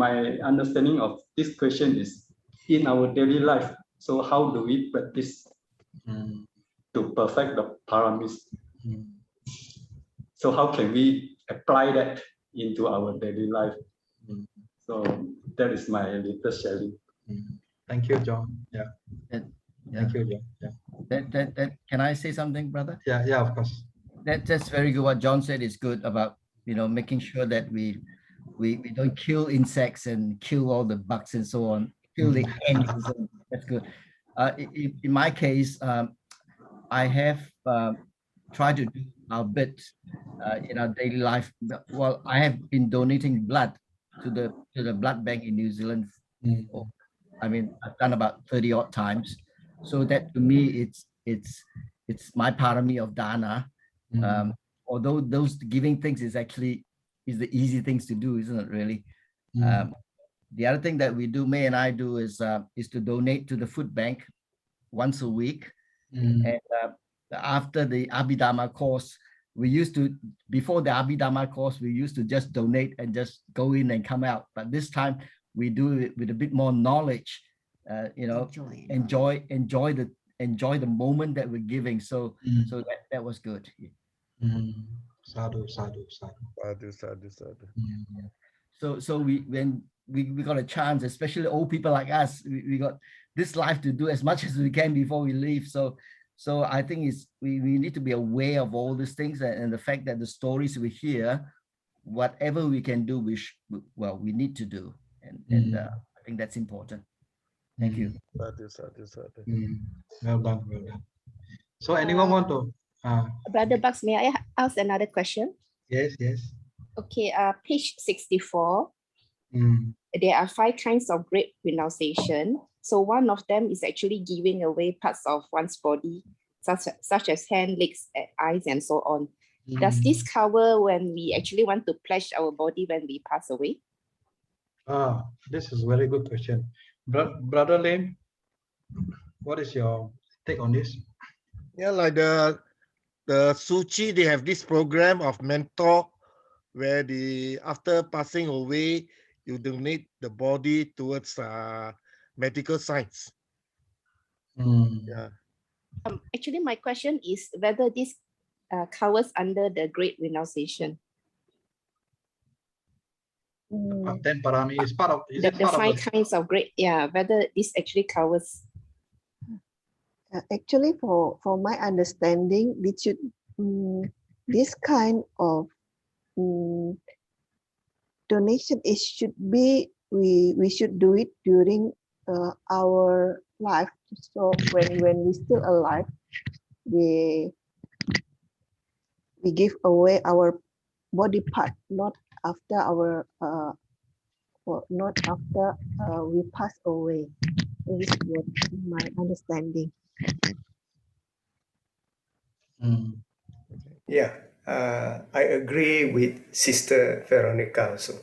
understanding of this question is in our daily life. So how do we practice to perfect the paramis? So how can we apply that into our daily life? So that is my little sharing. Thank you, John. Yeah. Thank you, John. Yeah. That can I say something, brother? Yeah, of course. That's very good. What John said is good about making sure that we don't kill insects and kill all the bugs and so on. Kill the ants. And so on. That's good. In my case, I have tried to do our bit in our daily life. Well, I have been donating blood to the blood bank in New Zealand. I mean, I've done about 30 odd times. So that to me, it's my parami of dana. Although those giving things is the easy things to do, isn't it really? The other thing that we do, May and I do, is to donate to the food bank once a week. And after the Abhidhamma course, before the Abhidhamma course, we used to just donate and just go in and come out. But this time we do it with a bit more knowledge, enjoy the moment that we're giving. So that was good. Sadhu. So when we got a chance, especially old people like us, we got this life to do as much as we can before we leave. So I think we need to be aware of all these things and the fact that the stories we hear, whatever we can do, we need to do. And I think that's important. Thank you. Well done. So anyone want to? Brother Bucks, may I ask another question? Yes. Okay, page 64. There are 5 kinds of great renunciation. So one of them is actually giving away parts of one's body, such as hand, legs, eyes, and so on. Does this cover when we actually want to pledge our body when we pass away? This is a very good question. Brother Lim, what is your take on this? Yeah, like the Suchi, they have this program of mentor where after passing away, you donate the body towards medical science. Yeah. Actually, my question is whether this covers under the Great Renunciation. 10 parami is part of the 5 kinds of great, whether this actually covers. Actually, for my understanding, this kind of donation should be we should do it during our life. So when we still alive, we give away our body part, not after our not after we pass away. This is what my understanding. Yeah, I agree with Sister Veronica also,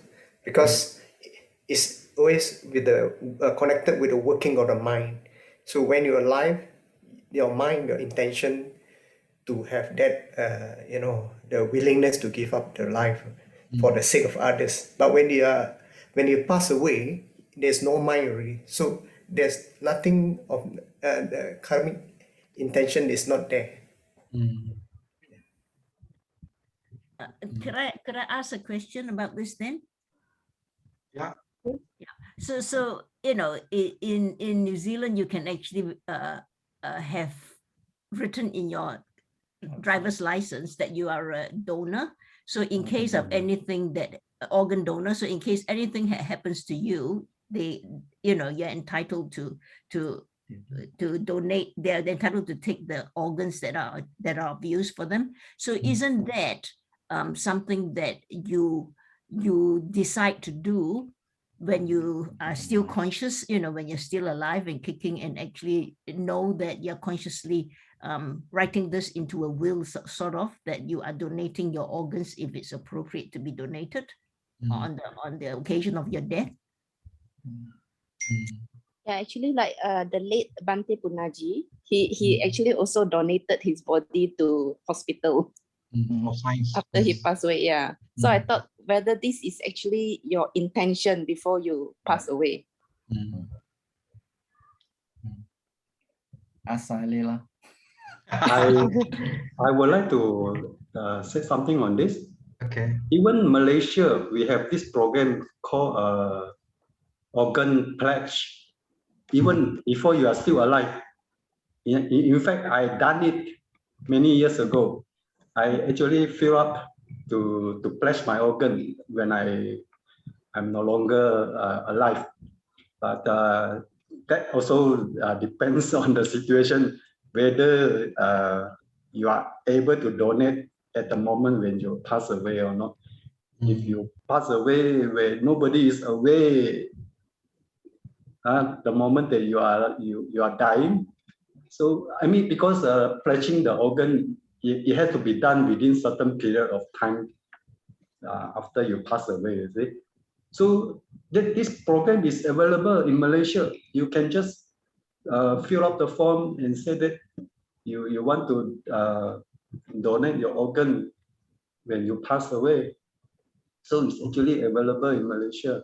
because it's always with the connected with the working of the mind. So when you're alive, your mind, your intention to have that, the willingness to give up the life for the sake of others. But when you pass away, there's no mind already. So there's nothing of the karmic intention is not there. Could I ask a question about this then? Yeah. So in New Zealand, you can actually have written in your driver's license that you are a donor. So in case of anything that organ donor, so in case anything happens to you, you're entitled to donate. They're entitled to take the organs that are of use for them. So isn't that something that you decide to do when you are still conscious, when you're still alive and kicking, and actually know that you're consciously writing this into a will, sort of, that you are donating your organs if it's appropriate to be donated on the occasion of your death? Yeah, actually, like the late Bante Punaji, he actually also donated his body to hospital after he passed away. Yeah. So I thought whether this is actually your intention before you pass away. I would like to say something on this. Okay. Even Malaysia, we have this program called organ pledge. Even before you are still alive. In fact, I done it many years ago. I actually fill up to pledge my organ when I'm no longer alive. But that also depends on the situation, whether you are able to donate at the moment when you pass away or not. If you pass away where nobody is away, the moment that you are dying. So I mean, because pledging the organ, it has to be done within certain period of time after you pass away, you see. So this program is available in Malaysia. You can just fill up the form and say that you want to donate your organ when you pass away. So it's actually available in Malaysia.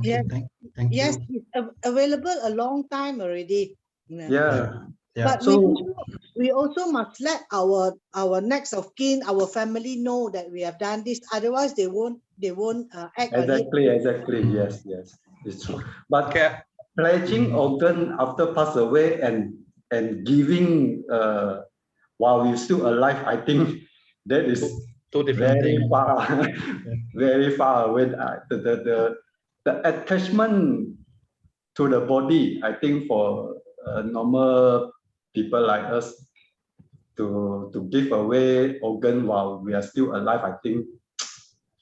Yes, thank yes, you. it's available a long time already. Yeah. But So we also must let our next of kin, our family know that we have done this. Otherwise, they won't act on it. Exactly. Yes, it's true. But pledging organ after pass away and giving while you're still alive, I think that is two different very things. far, very far away. The attachment to the body, I think for normal people like us to give away organ while we are still alive, I think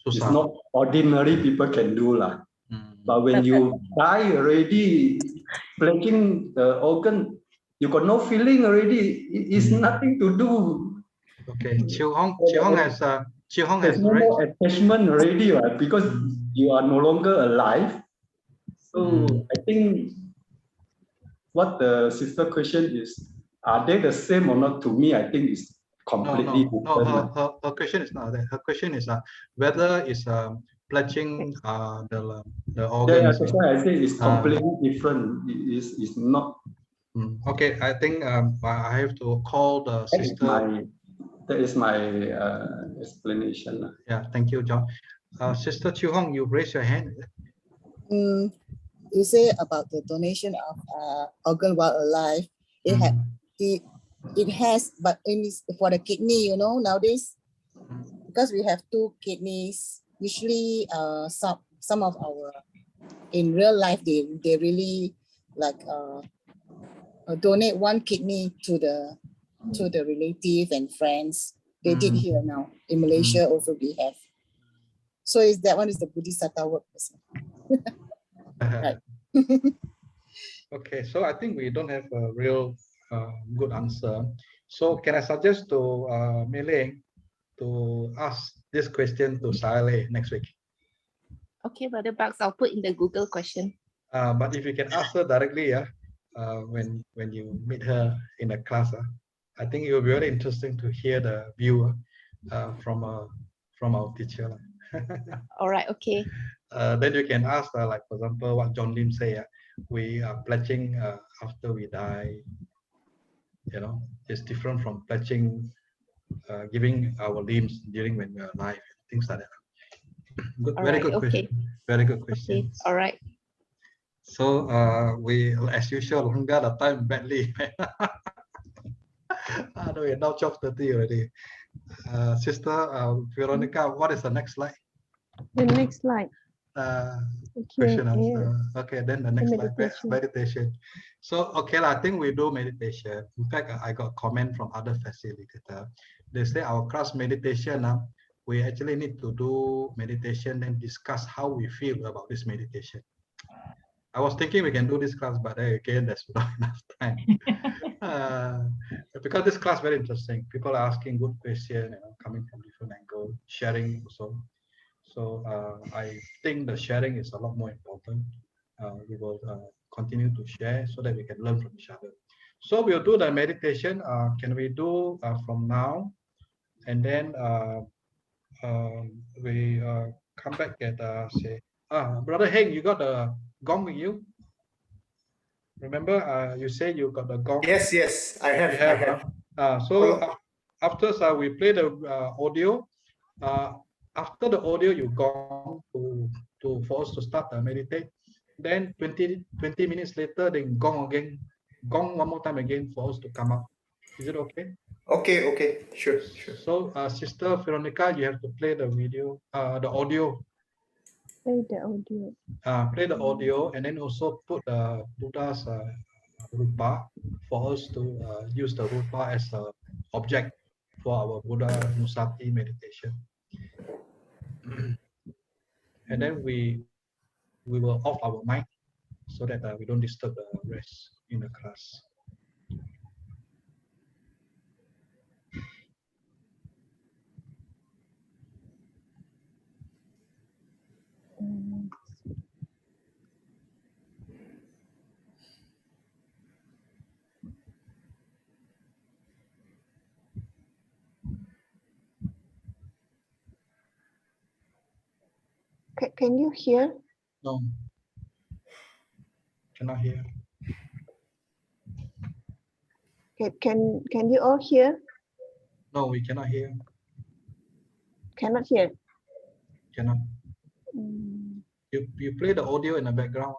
it's not ordinary people can do lah. But when you die already, pledging the organ, you got no feeling already. It's nothing to do. Okay, Chiu Hong has no more attachment already, right? Because you are no longer alive. So I think what the sister question is, are they the same or not? To me, I think it's completely different. No, her question is not that. Her question is whether it's pledging the organs. Yeah, that's why I say it's completely different. It's not. Okay, I think I have to call the sister. That is my explanation. Yeah, thank you, John. Sister Chiu Hong, you raise your hand. You say about the donation of organ while alive. It has, but for the kidney, you know, nowadays, because we have 2 kidneys, usually some of our, in real life, they really like donate 1 kidney to the relative and friends. They did here now. In Malaysia also we have. So that one is the Bodhisattva work. Right. Okay, so I think we don't have a real good answer. So can I suggest to Mei to ask this question to Sale next week? Okay, Brother Bucks, I'll put in the Google question. But if you can ask her directly, when you meet her in the class, I think it will be very interesting to hear the view from our teacher. All right, okay. Then you can ask, like for example, what John Lim say. We are pledging after we die. You know, it's different from pledging, giving our limbs during when we are alive, things like that. Good, very good question. Very good question. Okay. All right. So we, as usual, longer the time badly. We're now 12:30 already. Sister Veronica, what is the next slide? The next slide. Question answer. Okay, then the next slide, meditation. So, okay, I think we do meditation. In fact, I got comment from other facilitators. They say our class meditation, we actually need to do meditation and discuss how we feel about this meditation. I was thinking we can do this class, but again, there's not enough time. Because this class very interesting. People are asking good questions, coming from different angles, sharing also. So I think the sharing is a lot more important. We will continue to share so that we can learn from each other. So we'll do the meditation. Can we do from now? And then we come back at say, Brother Heng, you got the gong with you? Remember, you say you got the gong? Yes, I have. So after we play the audio. After the audio, you gong for us to start meditate. Then 20 minutes later, then gong again, gong one more time again for us to come up. Is it okay? Okay, sure. So, Sister Veronica, you have to play the video, the audio. Play the audio. Play the audio, and then also put the Buddha's rupa for us to use the rupa as an object for our Buddha Nusati meditation. And then we will off our mic so that we don't disturb the rest in the class. Can you hear? No, cannot hear. Can you all hear? No, we cannot hear. Cannot hear. Cannot. You play the audio in the background.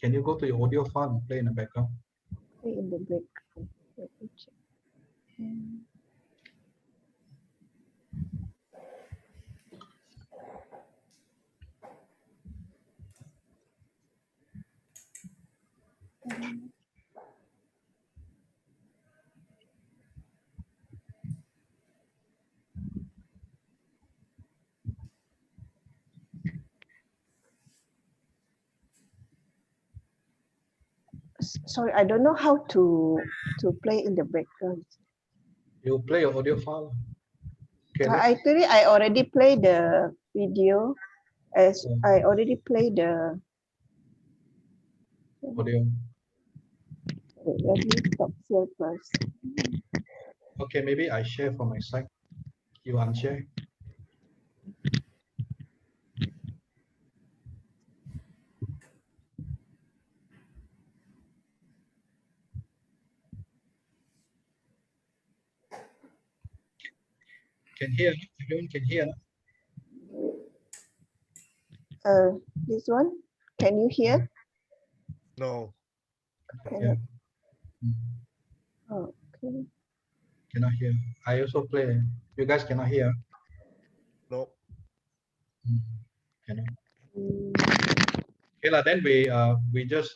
Can you go to your audio file and play in the background? Play in the background. Let me check. Sorry, I don't know how to play in the background. You play your audio file. Okay, Actually, I already played the video. As I already played the audio. Let me stop here first. Okay, maybe I share from my side. You unshare. Can hear? Everyone can hear? This one, can you hear? No. Cannot. Oh, okay. Cannot hear. I also play. You guys cannot hear? No. Cannot. Okay, then we just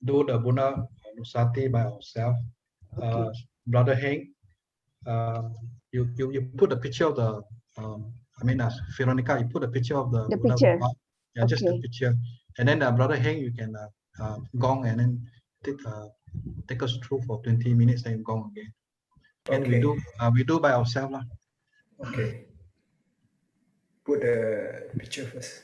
do the Buna Nusati by ourselves. Okay. Brother Heng, you put the picture of the I mean Veronica, you put a picture of the Buna picture. Bupa. Yeah, Okay. just the picture. And then Brother Heng, you can gong and then take us through for 20 minutes and gong again. And Okay. we do by ourselves. Okay. Put the picture first.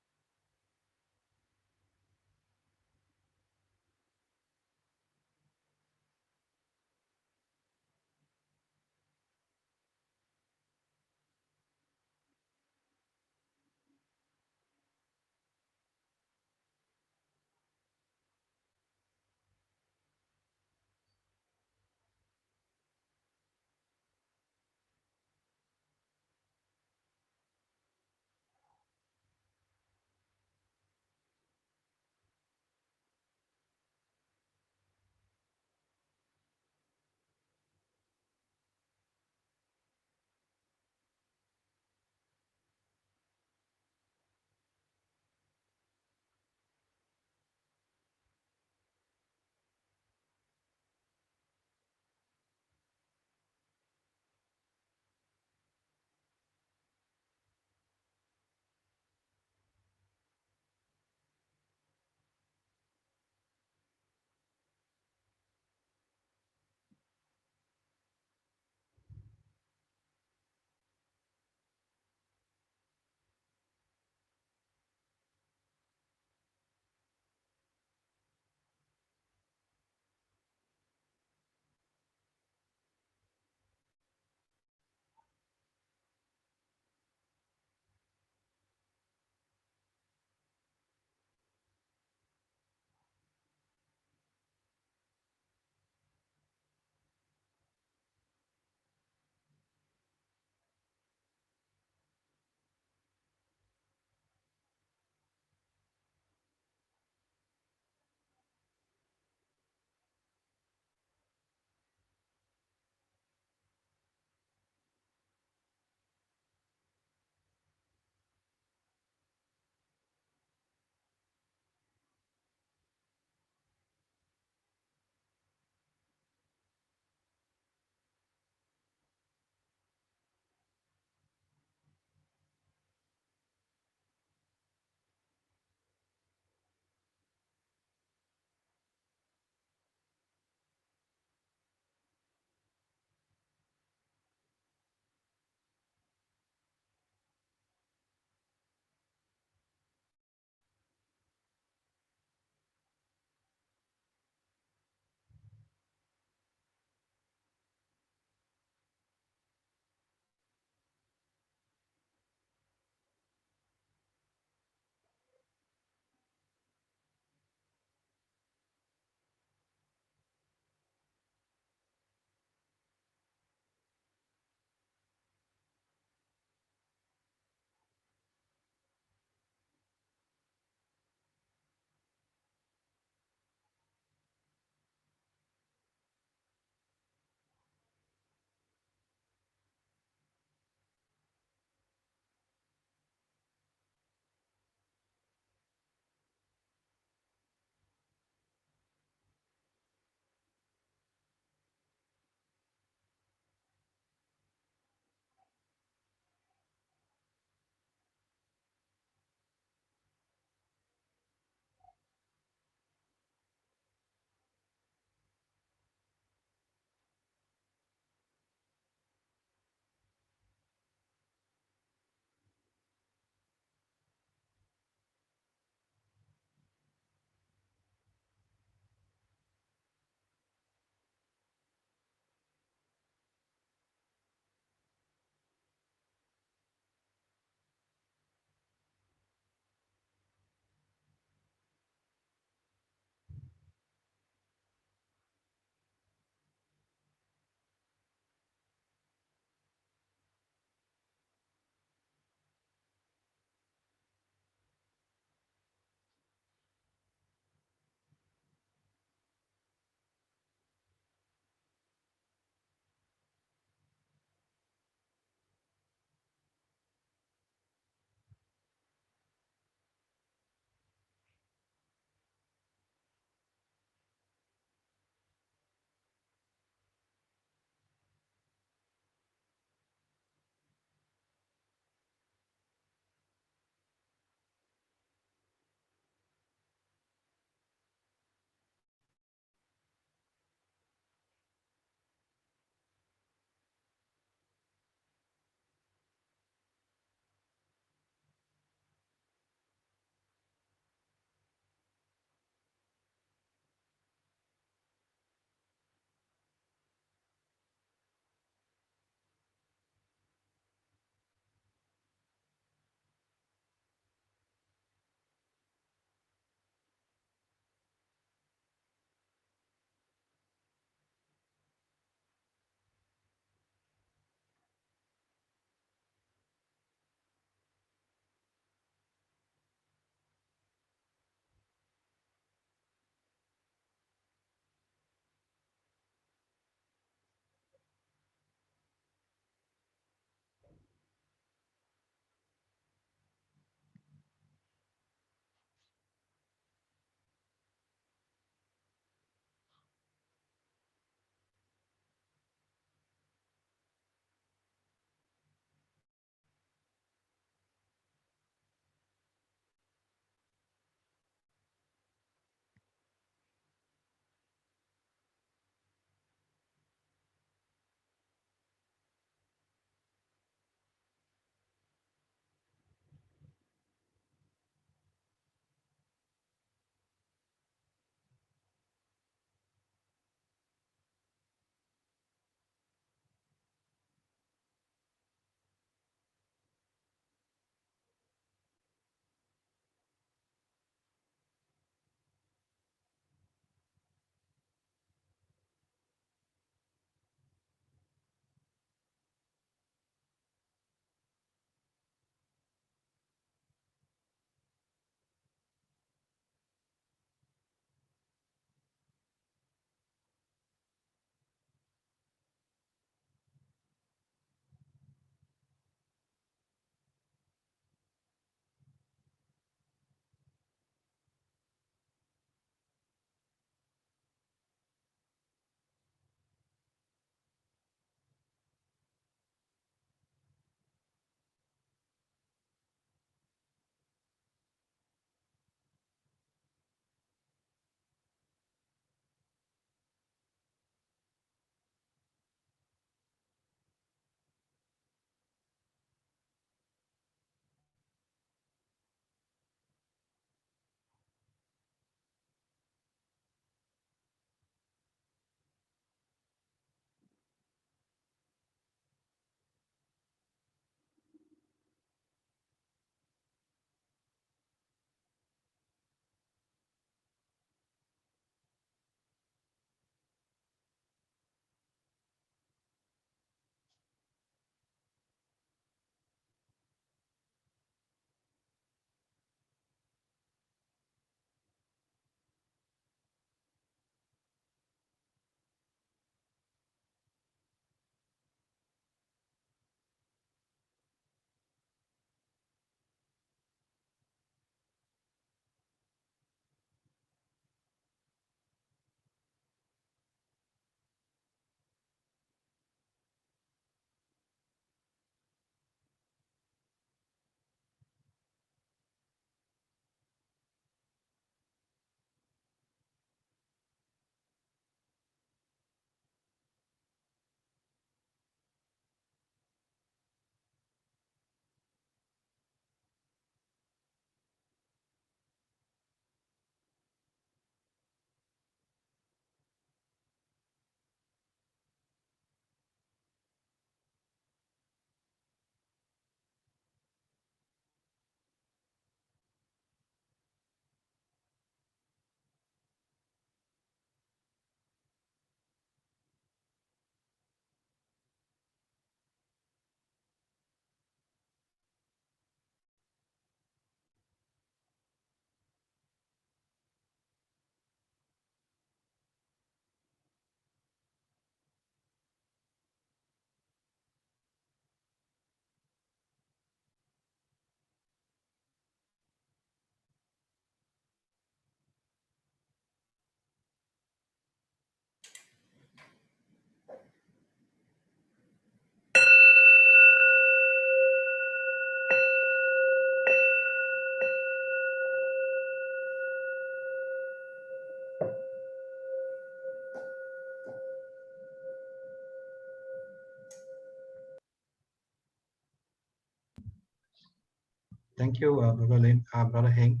Thank you, Brother Lin, Brother Heng.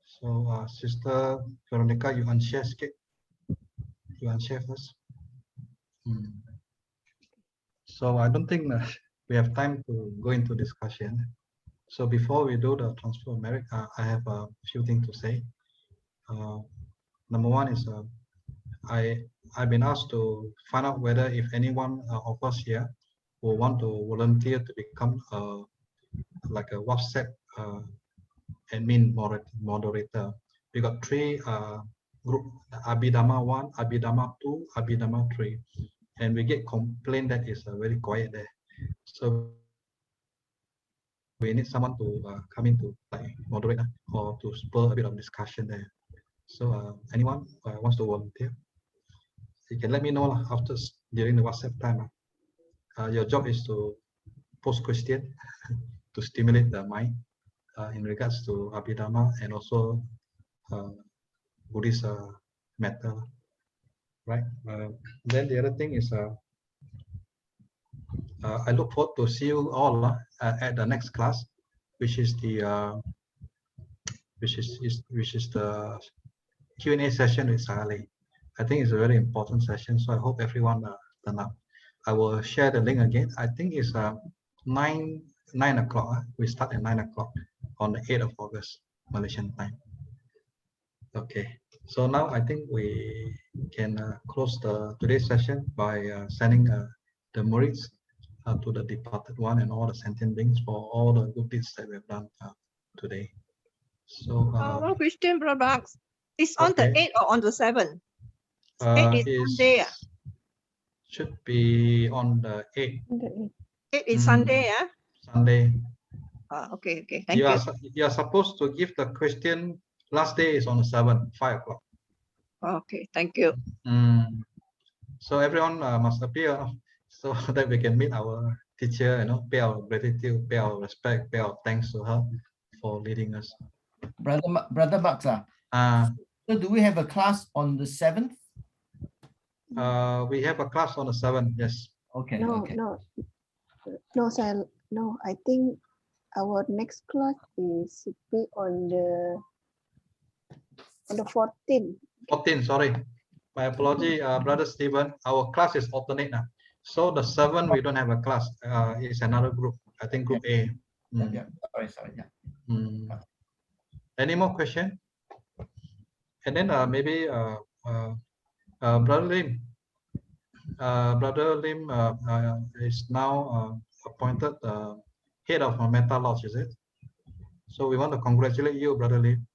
So, Sister Veronica, you unshare skip. You unshare first. So I don't think we have time to go into discussion. So before we do the transfer of merit, I have a few things to say. Number one is I've been asked to find out whether if anyone of us here will want to volunteer to become like a WhatsApp admin moderator. We got three group: Abhidhamma 1, Abhidhamma 2, Abhidhamma 3, and we get complaint that it's very quiet there. So we need someone to come in to like moderate or to spur a bit of discussion there. So anyone wants to volunteer, you can let me know after during the WhatsApp time. Your job is to post question to stimulate the mind in regards to Abhidhamma and also Buddhist matter, right? Then the other thing is I look forward to see you all at the next class, which is the Q&A session with Sally. I think it's a very important session, so I hope everyone turn up. I will share the link again. I think it's 9 o'clock. We start at 9 o'clock on the 8th of August, Malaysian time. Okay, so now I think we can close today's session by sending the merits to the departed one and all the sentient beings for all the good deeds that we have done today. So one question, Brother Bucks. It's on the 8th or on the 7th? 8 is Sunday. Should be on the 8th. 8 is Sunday, yeah? Sunday. Okay, thank you. You are supposed to give the question. Last day is on the 7th, 5 o'clock. Okay, thank you. So everyone must appear so that we can meet our teacher, pay our gratitude, pay our respect, pay our thanks to her for leading us. Brother Baksa. So do we have a class on the 7th? We have a class on the 7th, yes. Okay. No, I think our next class is on the 14th. 14th, sorry. My apology, Brother Stephen. Our class is alternate now. So the 7th, we don't have a class. It's another group. I think group A. Yeah. Sorry. Yeah. Any more question? And then maybe Brother Lim. Brother Lim is now appointed head of Metta Lodge, is it? So we want to congratulate you, Brother Lim.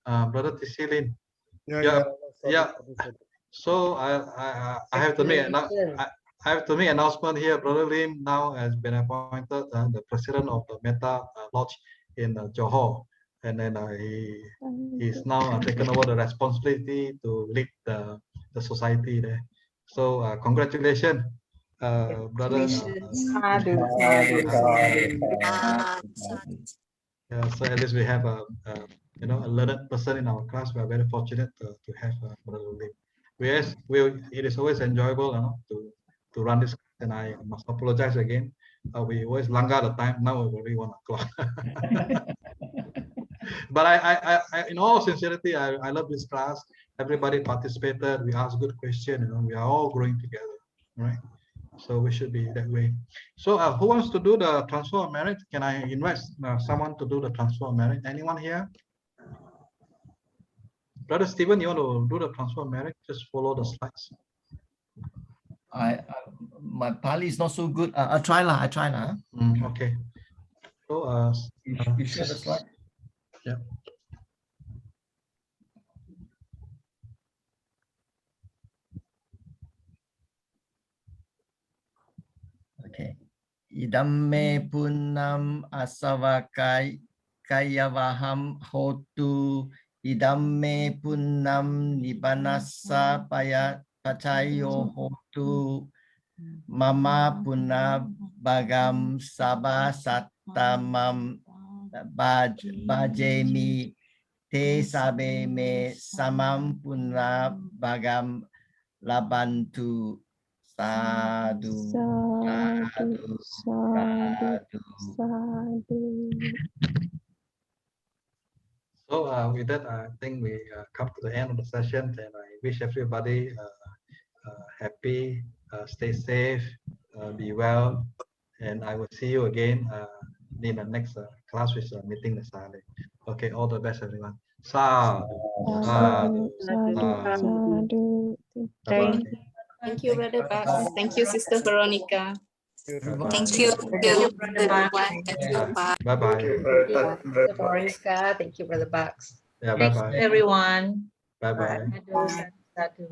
Brother Tisilin. Yeah. So I have to make an announcement here. Brother Lim now has been appointed the president of the Metta Lodge in Johor, and then he's now taken over the responsibility to lead the society there. So congratulations, brother. Yeah, so at least we have a learned person in our class. We are very fortunate to have Brother Lim. It is always enjoyable to run this, and I must apologize again. We always langgar the time. Now it's already 1 o'clock. But I, in all sincerity, I love this class. Everybody participated. We asked good questions. We are all growing together, right? So we should be that way. So who wants to do the transfer of merit? Can I invite someone to do the transfer of merit? Anyone here? Brother Stephen, you want to do the transfer of merit? Just follow the slides. My Pali is not so good. I try lah. Okay. So you share the slide. Yeah. Okay. Idamme punnam asavakai kayavaham hotu. Idamme punnam nibanasa pacayo hotu. Mama punna bagam sabah satamam bajemi te sabe me samam punna bagam labantu Sadhu. Sadhu, sadhu, sadhu. So with that, I think we come to the end of the session, and I wish everybody happy, stay safe, be well, and I will see you again in the next class with meeting the Sale. Okay, all the best, everyone. Sadhu, sadhu, Sadhu, sadhu. Thank you, Brother Bucks. Thank you, Sister Veronica. Thank you. Thank you, Brother Bucks. Thank you. Bye. Bye-bye. Thank you, Sister Veronica. Thank you, Brother Bucks. Yeah, Thanks bye-bye. everyone. Bye-bye. Sadhu, sadhu.